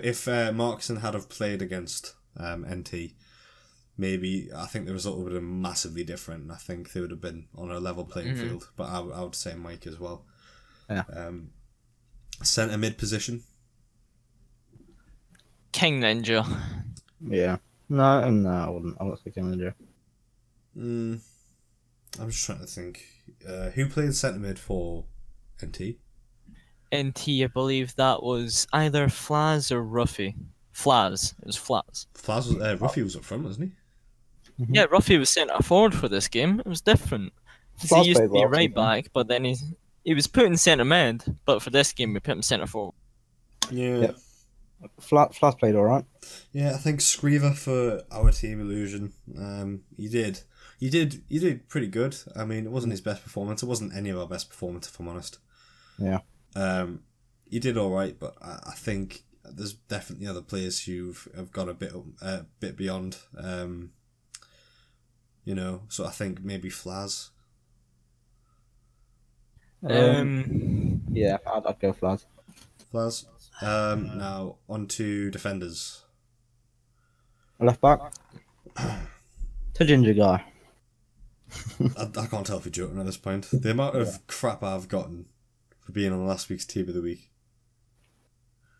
If Markson had have played against NT, maybe I think the result would have been massively different. I think they would have been on a level playing field, but I would say Mike as well. Yeah. Centre mid position. King Ninja. Yeah. No, no, I wouldn't. I wouldn't say King Ninja. I'm just trying to think. Who played centre mid for NT? NT, I believe that was either Flaz or Ruffy. Flaz. It was Flaz. Flaz was Ruffy was up front, wasn't he? Yeah, Ruffy was centre forward for this game. It was different. 'Cause Flaz he used to played be well, right to be fair. back, but then he was put in centre mid. But for this game, we put him centre forward. Yeah. Yep. Flas played alright. Yeah, I think Screever for our team Illusion. You did pretty good. I mean, it wasn't his best performance. It wasn't any of our best performance, if I'm honest. Yeah. You did all right, but I think there's definitely other players who have got a bit beyond. So I think maybe Flaz. Yeah, I'd go Flas. Flaz. Now on to defenders. Left back. To Ginger guy. I can't tell if you're joking at this point. The amount of crap I've gotten for being on last week's team of the week.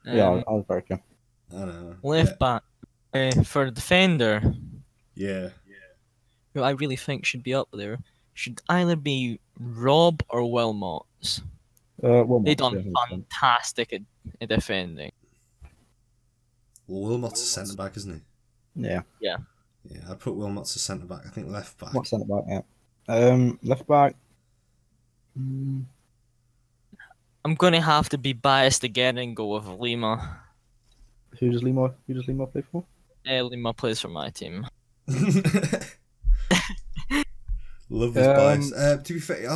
Yeah, I was very good. I know. Left back. For defender, Yeah. who I really think should be up there, should either be Rob or Wilmots. They done fantastic at defending. Well, Wilmot's a centre back, isn't he? Yeah. Yeah. Yeah, I'd put Wilmots as centre back. I think left back. What centre back? Yeah. Left back. I'm gonna have to be biased again and go with Lima. Who does Lima play for? Lima plays for my team. Love this bias. To be fair,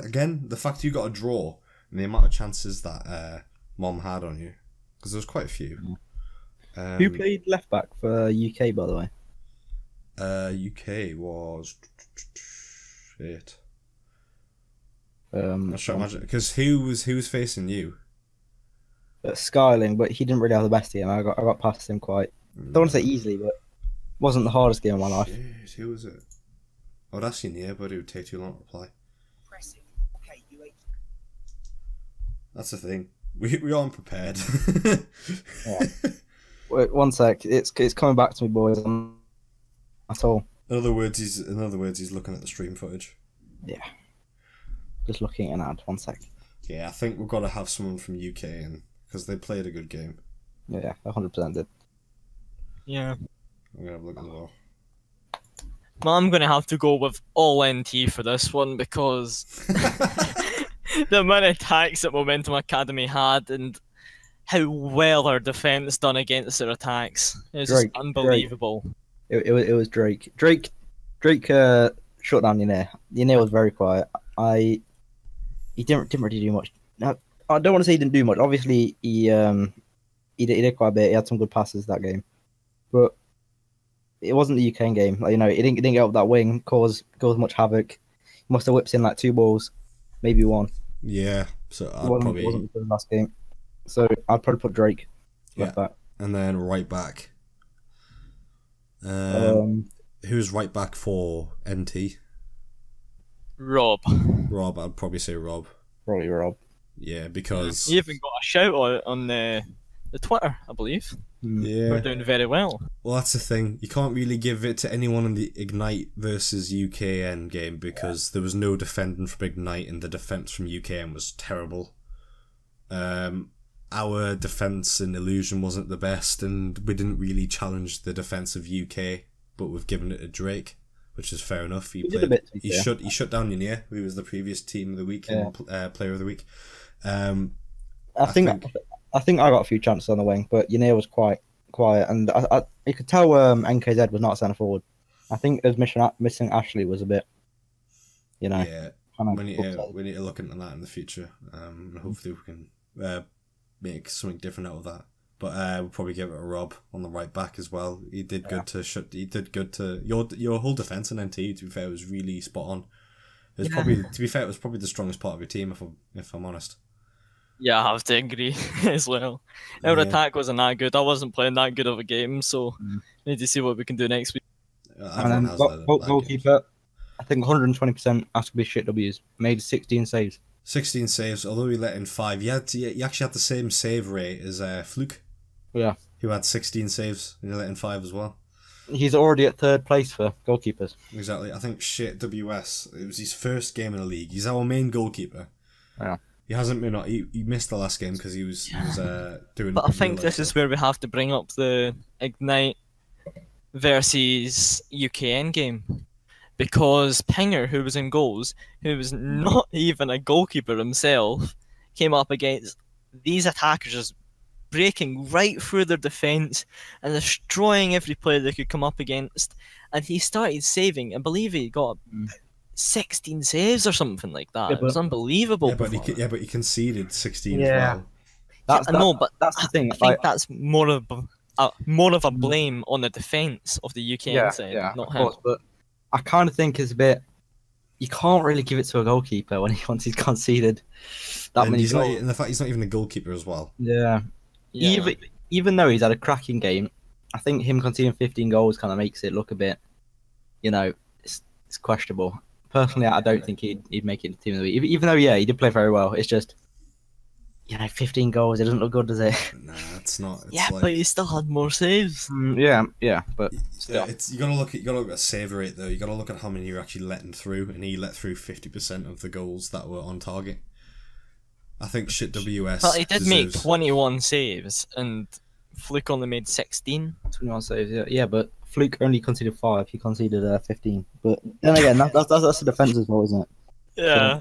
again, the fact you got a draw and the amount of chances that Mom had on you, because there was quite a few. Who played left back for UK, by the way? UK was shit. I'm not sure. Imagine because who was facing you? Skyling, but he didn't really have the best team. I got past him quite. I don't want to say easily, but it wasn't the hardest game of my life. Shit, who was it? Oh, that's your near, but it would take too long to reply. That's the thing. We aren't prepared. Yeah. Wait, one sec. It's coming back to me, boys. At all. In other words, he's looking at the stream footage. Yeah. Just looking at an ad. 1 sec. Yeah, I think we've got to have someone from UK in because they played a good game. Yeah, 100% did. Yeah. I'm gonna have a look as well. Well, I'm gonna have to go with all NT for this one because the amount of attacks that Momentum Academy had and how well our defense done against their attacks is just unbelievable. It was Drake. Drake shut down Yanair. Yanair was very quiet. He didn't really do much. Now, I don't want to say he didn't do much. Obviously, he did quite a bit. He had some good passes that game, but it wasn't the UK game. Like, he didn't get up that wing, cause much havoc. He must have whipped in like 2 balls, maybe 1. Yeah, so It wasn't the last game. So I'd probably put Drake left back. And then right back. Who's right back for NT? Rob. Rob, I'd probably say Rob. Probably Rob. Yeah, because He even got a shout out on the Twitter, I believe. yeah, We're doing very well. well, that's the thing. You can't really give it to anyone in the Ignite versus UKN game because there was no defending from Ignite and the defense from UKN was terrible. Our defense in Illusion wasn't the best, and we didn't really challenge the defense of UK, but we've given it to Drake, which is fair enough. He shut down Yanier, who was the previous team of the week and player of the week. I think I got a few chances on the wing, but Yanier was quite quiet, and you could tell NKZ was not centre forward. I think it was missing Ashley was a bit, Yeah, we need to look into that in the future. Hopefully we can make something different out of that. But we'll probably give it a Rob on the right back as well. He did good to shut. He did good to your whole defense in NT. To be fair, was really spot on. It was probably the strongest part of your team. If I'm honest. Yeah, I have to agree as well. Our attack wasn't that good. I wasn't playing that good of a game, so need to see what we can do next week. And then goalkeeper, I think 120% has to be shit W's. Made 16 saves. 16 saves, although he let in 5. He actually had the same save rate as Fluke, Yeah. who had 16 saves, and he let in 5 as well. He's already at 3rd place for goalkeepers. Exactly. I think WS, it was his first game in the league. He's our main goalkeeper. Yeah. He hasn't been. He missed the last game because he was doing. But I think this is where we have to bring up the Ignite versus UKN game. Because Pinger, who was in goals, who was not even a goalkeeper himself, came up against these attackers just breaking right through their defence and destroying every player they could come up against. And he started saving. I believe he got 16 saves or something like that. It was unbelievable. Yeah, but he conceded 16 as well. That's the thing. I think that's more of a blame on the defence of the UK side, not him. But I kind of think it's a bit. You can't really give it to a goalkeeper once he's conceded that many goals. And the fact he's not even a goalkeeper as well. Yeah. Even though he's had a cracking game, I think him conceding 15 goals kind of makes it look a bit, it's questionable. Personally, I don't think he'd make it to Team of the Week. Even though, he did play very well. It's just, 15 goals, it doesn't look good, does it? Nah, it's not. It's but he still had more saves. Yeah, but still. You gotta look at save rate though. You gotta look at how many you're actually letting through, and he let through 50% of the goals that were on target. I think WS. But he did make 21 saves, and Fluke only made 16. 21 saves, yeah, but Fluke only conceded 5. He conceded 15. But then again, that's the defence as well, isn't it? Yeah.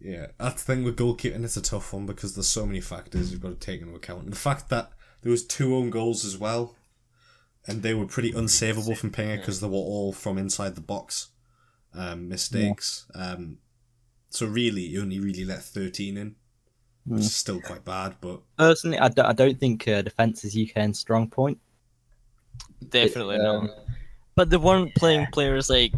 Yeah, that's the thing with goalkeeping. It's a tough one because there's so many factors you've got to take into account. And the fact that there was 2 own goals as well, and they were pretty unsavable from Pinger because they were all from inside the box mistakes. Yeah. So really, he only really let 13 in, which is still quite bad. But personally, I don't think defence is UK's strong point. Definitely not. But they weren't playing players like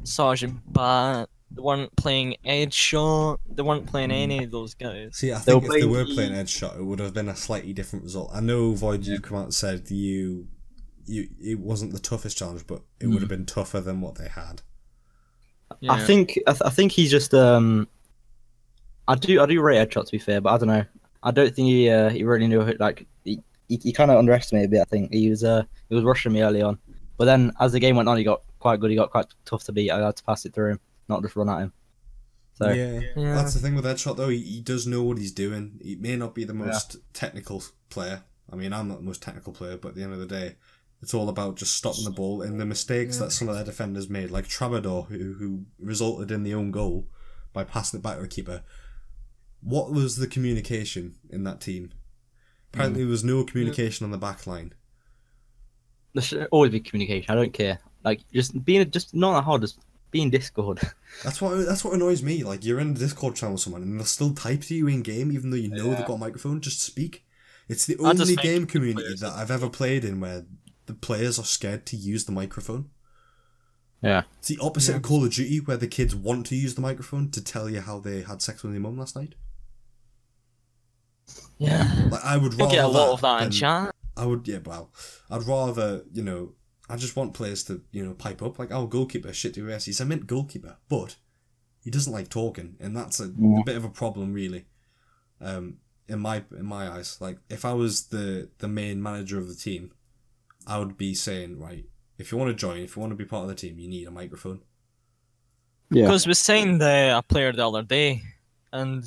Sergeant Bat. They weren't playing Ed Shot. They weren't playing any of those guys. See, I think if they were playing Ed Shot, it would have been a slightly different result. I know, Void, you come out and said it wasn't the toughest challenge, but it would have been tougher than what they had. Yeah. I think he's just I do rate Ed Shot, to be fair, but I don't know. I don't think he really knew he kind of underestimated a bit. I think he was rushing me early on, but then as the game went on, he got quite good. He got quite tough to beat. I had to pass it through him, not just run at him. So yeah. That's the thing with Headshot though. He does know what he's doing. He may not be the most technical player. I mean, I'm not the most technical player, but at the end of the day, it's all about just stopping the ball and the mistakes that some of their defenders made, like Trabador, who resulted in the own goal by passing it back to the keeper. What was the communication in that team? Apparently, there was no communication on the back line. There should always be communication. I don't care. Just not that hard. Just be in Discord. That's what annoys me. Like, you're in a Discord channel with someone and they'll still type to you in game, even though you know they've got a microphone. Just speak. It's the only game community that I've ever played in where the players are scared to use the microphone. Yeah. It's the opposite of Call of Duty, where the kids want to use the microphone to tell you how they had sex with their mum last night. Yeah. Like, I would rather get a lot of that in chat. I'd rather, I just want players to, pipe up. Like, goalkeeper, shit to US. He's a mint goalkeeper, but he doesn't like talking, and that's a bit of a problem, really. In my eyes, like, if I was the main manager of the team, I would be saying, right, if you want to join, if you want to be part of the team, you need a microphone. Yeah. Because we signed a player the other day, and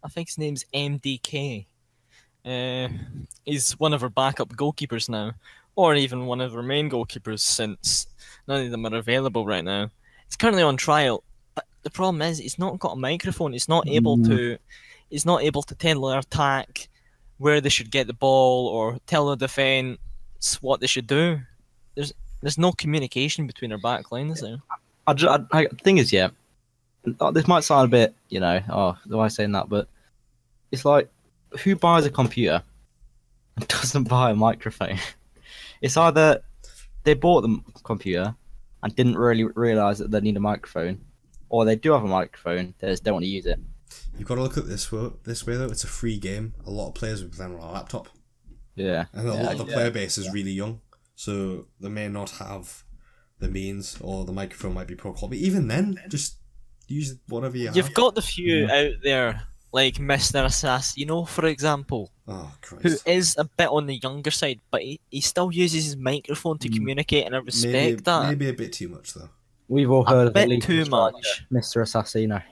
I think his name's MDK. He's one of our backup goalkeepers now, or even one of our main goalkeepers, since none of them are available right now. He's currently on trial, but the problem is he's not got a microphone. He's not able to. He's not able to tell their attack where they should get the ball or tell the defence what they should do. There's no communication between our back line, is there? The thing is, this might sound a bit, why saying that, but it's like, who buys a computer and doesn't buy a microphone? It's either they bought the computer and didn't really realise that they need a microphone, or they do have a microphone, they just don't want to use it. You've got to look at this way though. It's a free game. A lot of players will be playing on a laptop. Yeah. And a lot of the player base is really young, so they may not have the means, or the microphone might be poor quality. Even then, just use whatever you have. You've got the few out there like Mr. Assassino, for example, Oh who Christ. is a bit on the younger side, but he still uses his microphone to communicate, and I respect that. Maybe a bit too much though. We've all heard of the Bit lethal too striker, much. Mr. Assassino.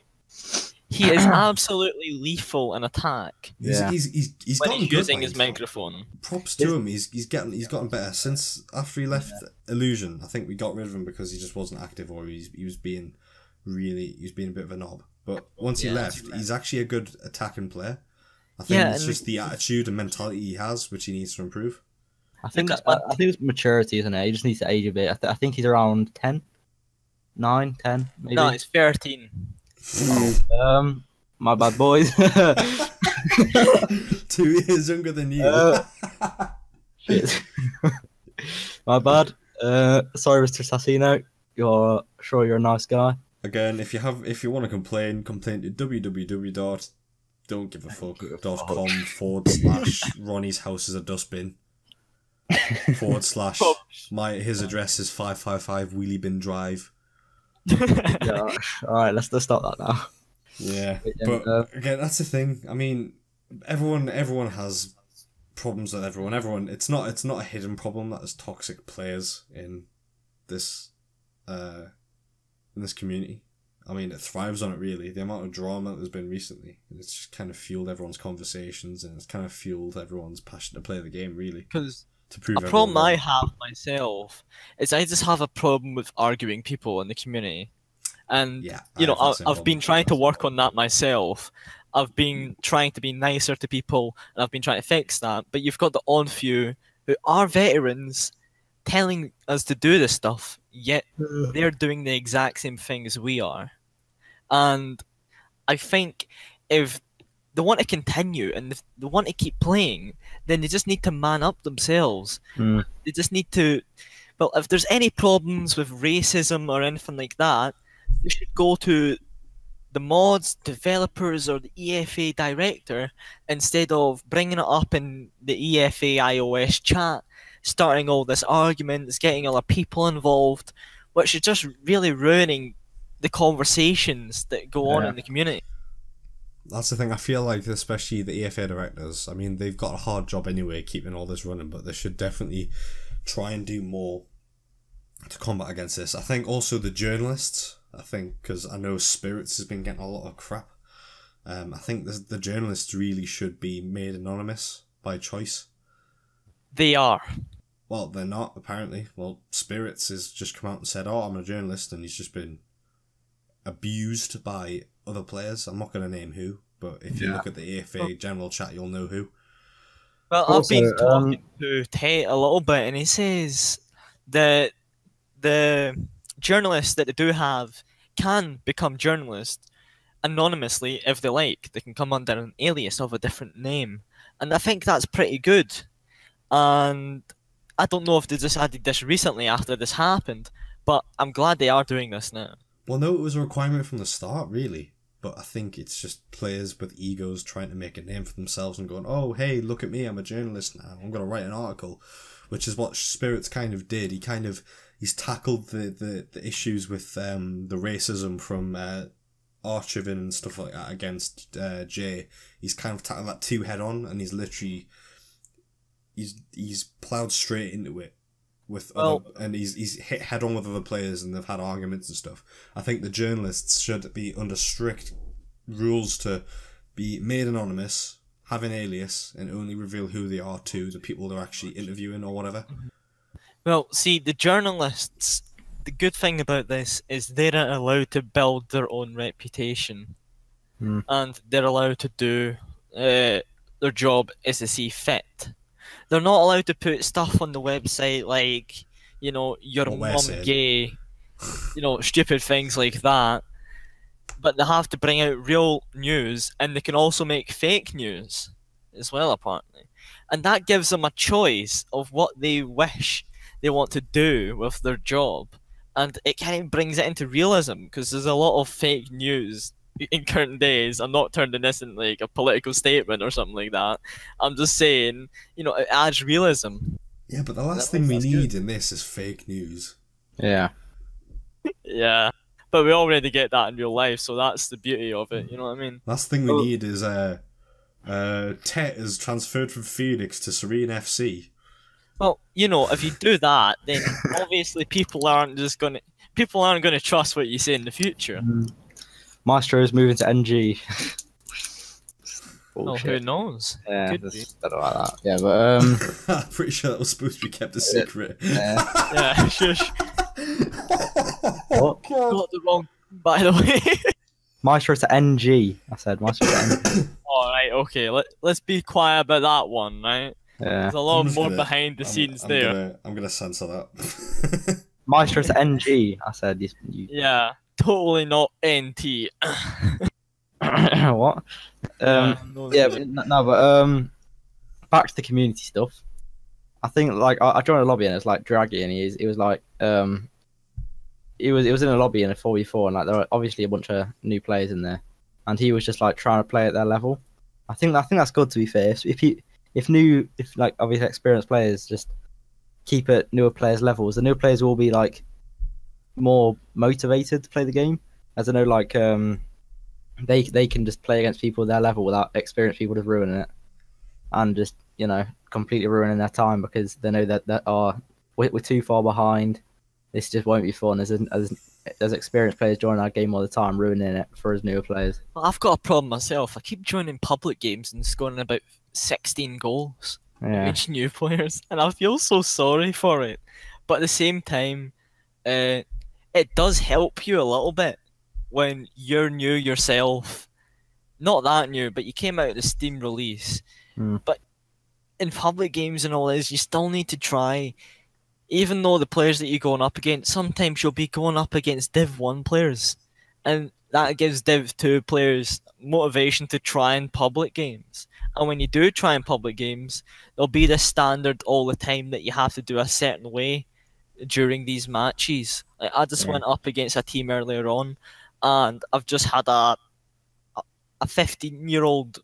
He is absolutely lethal in attack Yeah. He's when gotten he's good. using Like, his microphone. props to him. He's gotten better since after he left Illusion. I think we got rid of him because he just wasn't active, or he was being a bit of a knob. But once he left, he's actually a good attacking player. I think it's just the attitude and mentality he has, which he needs to improve. I think it's maturity, isn't it? He just needs to age a bit. I think he's around 10, 9, 10, maybe. No, it's 13. My bad, boys. 2 years younger than you. Shit. My bad. Sorry, Mr. Assassino. You're a nice guy. Again, if you want to complain to www.don'tgiveafuck.com/ Ronnie's house is a dustbin / his address is 555 Wheelie Bin Drive. Yeah. All right, let's stop that now. Yeah, but again, that's the thing. I mean, everyone has problems with everyone. It's not a hidden problem that there's toxic players in this community. I mean, it thrives on it, really. The amount of drama that there's been recently, it's just kind of fueled everyone's conversations, and it's kind of fueled everyone's passion to play the game, really. Because to prove a problem I have myself is I just have a problem with arguing people in the community. And, yeah, I've been trying to work on that myself. I've been trying to be nicer to people, and I've been trying to fix that. But you've got the odd few who are veterans telling us to do this stuff, yet they're doing the exact same thing as we are. And I think if they want to continue and if they want to keep playing, then they just need to man up themselves. They just need to... Well, if there's any problems with racism or anything like that, they should go to the mods, developers, or the EFA director instead of bringing it up in the EFA iOS chat, starting all this arguments, getting other people involved, which is just really ruining the conversations that go on in the community. That's the thing. I feel like, especially the EFA directors, I mean, they've got a hard job anyway keeping all this running, but they should definitely try and do more to combat against this. I think also the journalists, because I know Spirits has been getting a lot of crap. I think the journalists really should be made anonymous by choice. They are. Well, they're not, apparently. Well, Spirits has just come out and said, I'm a journalist, and he's just been abused by other players. I'm not going to name who, but if you look at the EFA general chat, you'll know who. Well, Also, I've been talking to Tate a little bit, and he says that the journalists that they do have can become journalists anonymously if they like. They can come under an alias of a different name. And I think that's pretty good. And I don't know if they just added this recently after this happened, but I'm glad they are doing this now. Well, no, it was a requirement from the start, really. But I think it's just players with egos trying to make a name for themselves and going, oh, hey, look at me, I'm a journalist now. I'm going to write an article, which is what Spirits kind of did. He's tackled the issues with the racism from Archivin and stuff like that against Jay. He's kind of tackled that too head on, and he's ploughed straight into it. And he's hit head on with other players, and they've had arguments and stuff. I think the journalists should be under strict rules to be made anonymous, have an alias, and only reveal who they are to the people they're actually interviewing or whatever. Well, see, the journalists, the good thing about this is they're allowed to build their own reputation, and they're allowed to do their job as they see fit. They're not allowed to put stuff on the website like, your mum gay, stupid things like that. But they have to bring out real news, and they can also make fake news as well, apparently. And that gives them a choice of what they wish they want to do with their job. And it kind of brings it into realism, because there's a lot of fake news in current days. I'm not turning this into like a political statement or something like that. I'm just saying, it adds realism. Yeah, but the last thing we need in this is fake news. Yeah. Yeah. but we already get that in real life, so that's the beauty of it. You know what I mean? Last thing we need is Tet is transferred from Phoenix to Serene FC. Well, you know, if you do that, then obviously people aren't gonna trust what you say in the future. Maestro's moving to NG. Oh, who Bullshit. knows? Yeah, Could that's, be. I don't like that. Yeah, but I'm pretty sure that was supposed to be kept a secret. yeah. Yeah, shush. What? Got the wrong. By the way. Maestro to NG. I said Maestro to NG. All right, okay. Let's be quiet about that one, right? Yeah. There's a lot I'm just more gonna- behind the scenes there. I'm gonna censor that. Maestro to NG. I said you. Yeah, totally not NT. What? No, Yeah, but, no, but back to the community stuff. I think like I joined a lobby and it's like Draggy and he was like it was in a lobby in a 4v4 and like there were obviously a bunch of new players in there and he was just like trying to play at their level. I think that's good, to be fair. If like obviously experienced players just keep at newer players' levels, the newer players will be like more motivated to play the game. As I know, like they can just play against people at their level without experienced people just ruining it and just, you know, completely ruining their time because they know that we're too far behind. This just won't be fun. There's experienced players joining our game all the time, ruining it for us newer players. Well, I've got a problem myself. I keep joining public games and scoring about 16 goals Yeah, against new players, and I feel so sorry for it. But at the same time, it does help you a little bit when you're new yourself. Not that new, but you came out of the Steam release. Mm. But in public games and all this, you still need to try. Even though the players that you're going up against, sometimes you'll be going up against Div 1 players. And that gives Div 2 players motivation to try in public games. And when you do try in public games, there'll be this standard all the time that you have to do a certain way during these matches. Like, I just went up against a team earlier on, and I've just had a 15-year-old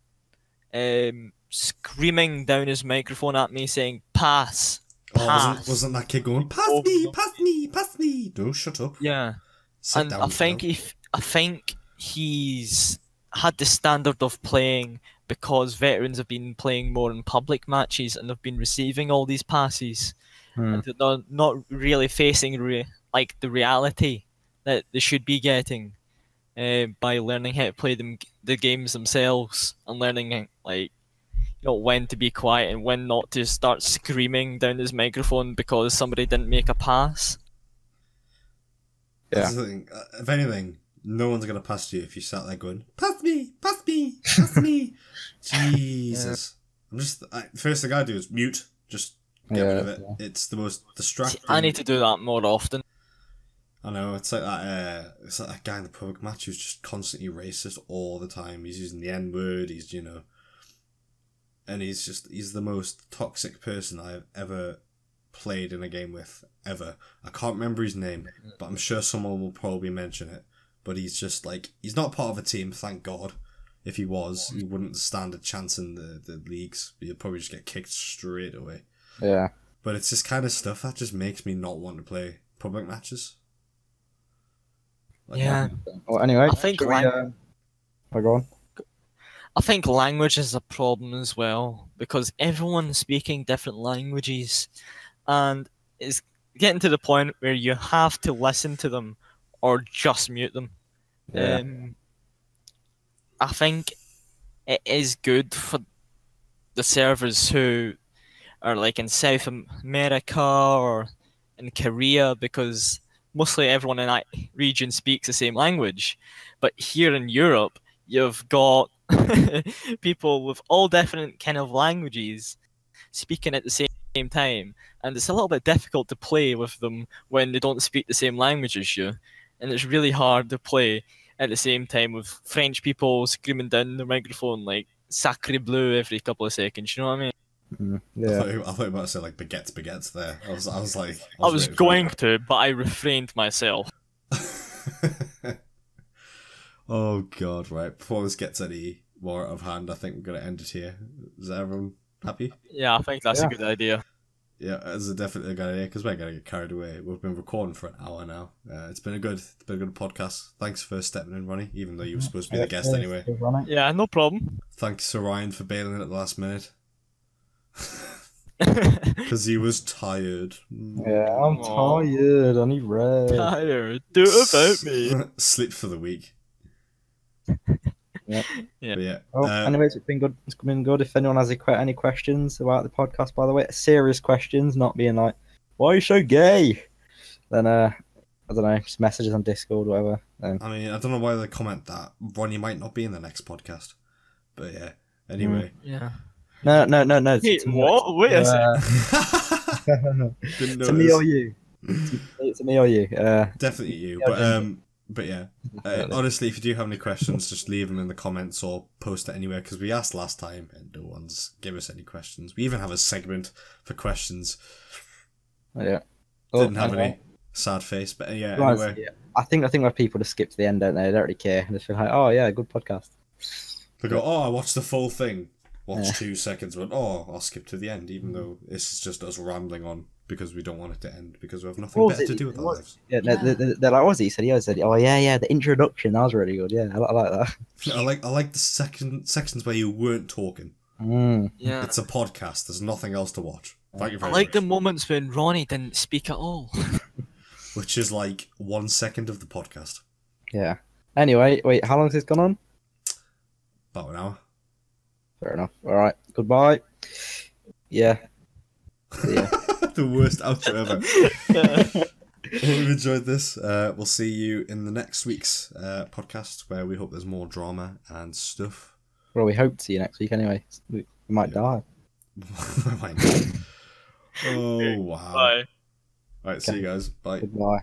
screaming down his microphone at me saying, pass. Oh, wasn't that kid going, pass Oh, me, no. pass me, pass me? No, shut up. Yeah. Sit And down. I think he's had the standard of playing because veterans have been playing more in public matches and have been receiving all these passes. And they're not really facing the reality that they should be getting by learning how to play the games themselves and learning when to be quiet and when not to start screaming down his microphone because somebody didn't make a pass. That's the thing. If anything, no one's gonna pass you if you sat there going, pass me, pass me, pass me. Jesus. I'm just first thing I do is mute. Just get rid of it. Yeah. It's the most distracting. I need to do that more often. I know, it's like that. It's like that guy in the public match who's just constantly racist all the time. He's using the N word. He's and he's the most toxic person I've ever played in a game with ever. I can't remember his name, but I'm sure someone will probably mention it. But he's just like, he's not part of a team, thank God. If he was, he wouldn't stand a chance in the leagues. He'd probably just get kicked straight away. Yeah. But it's this kind of stuff that just makes me not want to play public matches. Yeah. Well, anyway, I think go on. I think language is a problem as well because everyone's speaking different languages, and it's getting to the point where you have to listen to them or just mute them. Yeah. I think it is good for the servers who are like in South America or in Korea because mostly everyone in that region speaks the same language. But here in Europe, you've got people with all different kind of languages speaking at the same time, and it's a little bit difficult to play with them when they don't speak the same language as you, and it's really hard to play at the same time with French people screaming down the microphone like "Sacre bleu" every couple of seconds. You know what I mean? Yeah. I thought you might have said like baguettes there. I was like, I was waiting for going to, but I refrained myself. it. Oh God! Right, before this gets any more out of hand, I think we're gonna end it here. Is everyone happy? Yeah, I think that's Yeah. a good idea. Yeah, it's definitely a good idea because we're gonna get carried away. We've been recording for an hour now. It's been a good podcast. Thanks for stepping in, Ronnie. Even though you were supposed to be the guest anyway. Yeah, no problem. Thanks to Ryan for bailing at the last minute because he was tired. Yeah, I'm tired. I need rest. Tired. Do it about me. Sleep for the week. Yeah. But yeah. Well, anyways, it's been good. It's been good. If anyone has any questions about the podcast, by the way, serious questions, not being like, "Why are you so gay?" Then I don't know, just messages on Discord, whatever. I mean, I don't know why they comment that Ronnie might not be in the next podcast, but yeah. Anyway. Yeah. No. Hey, what? Wait a second. To me or you? To me or you? Definitely you. But yeah. Honestly, if you do have any questions, just leave them in the comments or post it anywhere because we asked last time and no one's give us any questions. We even have a segment for questions. Yeah. Didn't have any. Sad face, but yeah. Anyway, yeah. I think that people just skip to the end, don't they? They don't really care. They just feel like, oh yeah, good podcast. They go, I watched the full thing. Watch 2 seconds, but I'll skip to the end, even though this is just us rambling on because we don't want it to end because we have nothing better to do with our lives. Yeah, they're like, what was it? He said, oh yeah, the introduction that was really good. Yeah, I like that. I like the sections where you weren't talking. Yeah, it's a podcast. There's nothing else to watch. Thank you very much. I like much. the moments when Ronnie didn't speak at all. Which is like 1 second of the podcast. Yeah. Anyway, wait, how long has this gone on? About an hour. Fair enough. All right. Goodbye. Yeah. The worst outro ever. We've enjoyed this. We'll see you in the next week's podcast where we hope there's more drama and stuff. Well, we hope to see you next week anyway. We might die. We might die. Oh, wow. Bye. All right, see you guys. Bye. Goodbye.